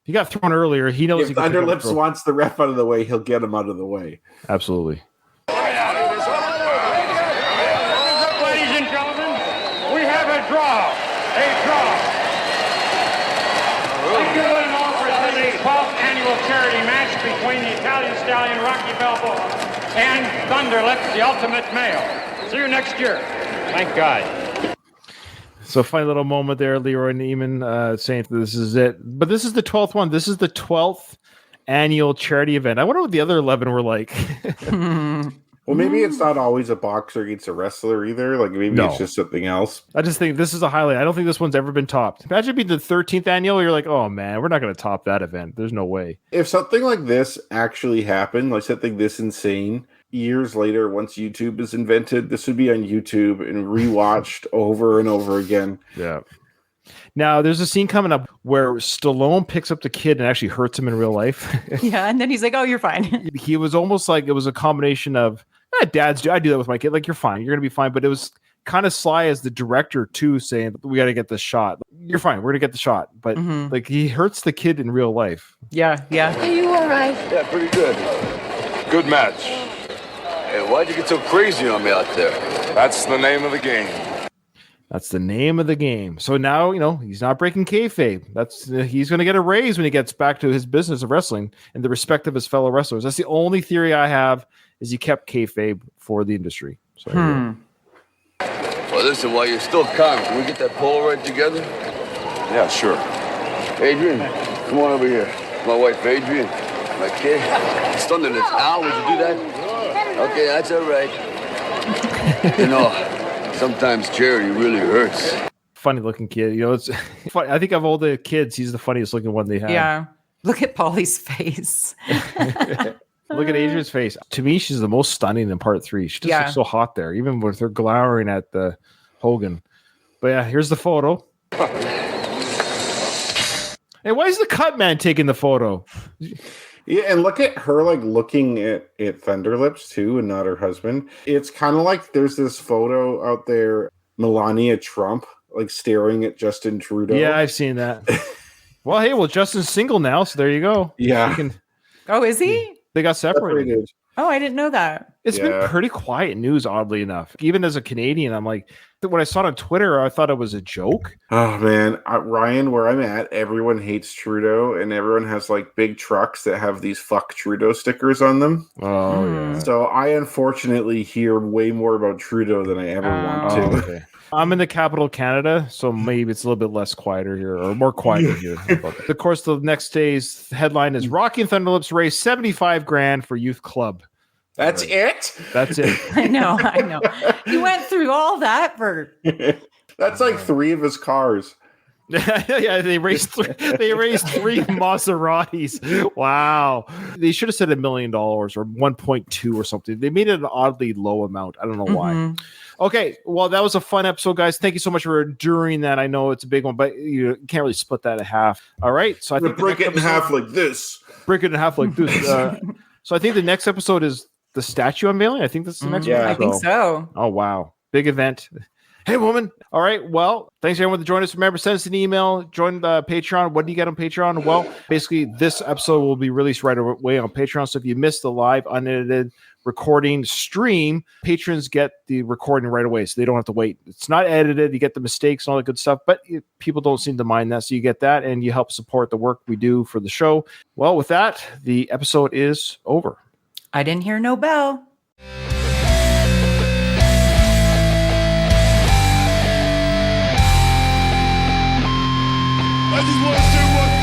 he got thrown earlier. He knows if Thunderlips wants the ref out of the way, he'll get him out of the way. Absolutely. Ladies and gentlemen, we have a draw. Thank you very much for the 12th annual charity match between the Italian Stallion Rocky Balboa and Thunderlips, the Ultimate Male. See you next year. Thank God. So funny little moment there, Leroy Neiman saying this is it. But this is the 12th one. This is the 12th annual charity event. I wonder what the other 11 were like. Well, maybe it's not always a boxer against a wrestler either. Like maybe No. it's just something else. I just think this is a highlight. I don't think this one's ever been topped. Imagine being the 13th annual. You're like, oh man, we're not going to top that event. There's no way. If something like this actually happened, like something this insane, years later, once YouTube is invented, this would be on YouTube and rewatched over and over again. Yeah. Now, there's a scene coming up where Stallone picks up the kid and actually hurts him in real life. Yeah, and then he's like, "Oh, you're fine." He was almost like it was a combination of dads do. I do that with my kid. Like, you're fine. You're gonna be fine. But it was kind of Sly as the director too, saying we got to get this shot. You're fine. We're gonna get the shot. But like he hurts the kid in real life. Yeah. Are you all right? Yeah, pretty good. Good match. Hey, why'd you get so crazy on me out there? That's the name of the game. That's the name of the game. So now, he's not breaking kayfabe. He's going to get a raise when he gets back to his business of wrestling and the respect of his fellow wrestlers. That's the only theory I have is he kept kayfabe for the industry. So, Well, listen, while you're still calm, can we get that Polaroid together? Yeah, sure. Adrian, come on over here. My wife, Adrian. My kid. It's Thunderlips. Al, would you do that? Okay, that's all right. Sometimes charity really hurts. funny looking kid. It's funny. I think of all the kids, he's the funniest looking one they have. Yeah. Look at Polly's face. Look at Adrian's face. To me, she's the most stunning in part 3. She just looks so hot there, even with her glowering at the Hogan. But yeah, here's the photo. Hey, why is the cut man taking the photo? Yeah, and look at her looking at Thunderlips too, and not her husband. It's kind of like there's this photo out there, Melania Trump staring at Justin Trudeau. Yeah, I've seen that. Well, Justin's single now, so there you go. Yeah. Oh, is he? They got separated. Oh, I didn't know that. It's been pretty quiet news, oddly enough. Even as a Canadian, I'm like, when I saw it on Twitter, I thought it was a joke. Oh, man. Ryan, where I'm at, everyone hates Trudeau, and everyone has big trucks that have these fuck Trudeau stickers on them. Oh, yeah. So I unfortunately hear way more about Trudeau than I ever want to. Okay. I'm in the capital of Canada, so maybe it's a little bit less quieter here, or more quieter here. Of course, the next day's headline is Rocky and Thunderlips raise $75,000 for youth club. That's it? That's it. I know. You went through all that for... That's 3 of his cars. Yeah, they raised 3 Maseratis. Wow. They should have said $1 million or 1.2 or something. They made it an oddly low amount. I don't know why. Okay, well, that was a fun episode, guys. Thank you so much for enduring that. I know it's a big one, but you can't really split that in half. All right, so I think break it in half like this. Break it in half like this. So I think the next episode is the statue unveiling. I think that's the next one. I think so. Oh, wow. Big event. Hey, woman. All right. Well, thanks everyone to join us. Remember, send us an email. Join the Patreon. What do you get on Patreon? Well, basically, this episode will be released right away on Patreon. So if you missed the live, unedited recording stream, patrons get the recording right away. So they don't have to wait. It's not edited. You get the mistakes and all that good stuff. But people don't seem to mind that. So you get that and you help support the work we do for the show. Well, with that, the episode is over. I didn't hear no bell. I just want to say one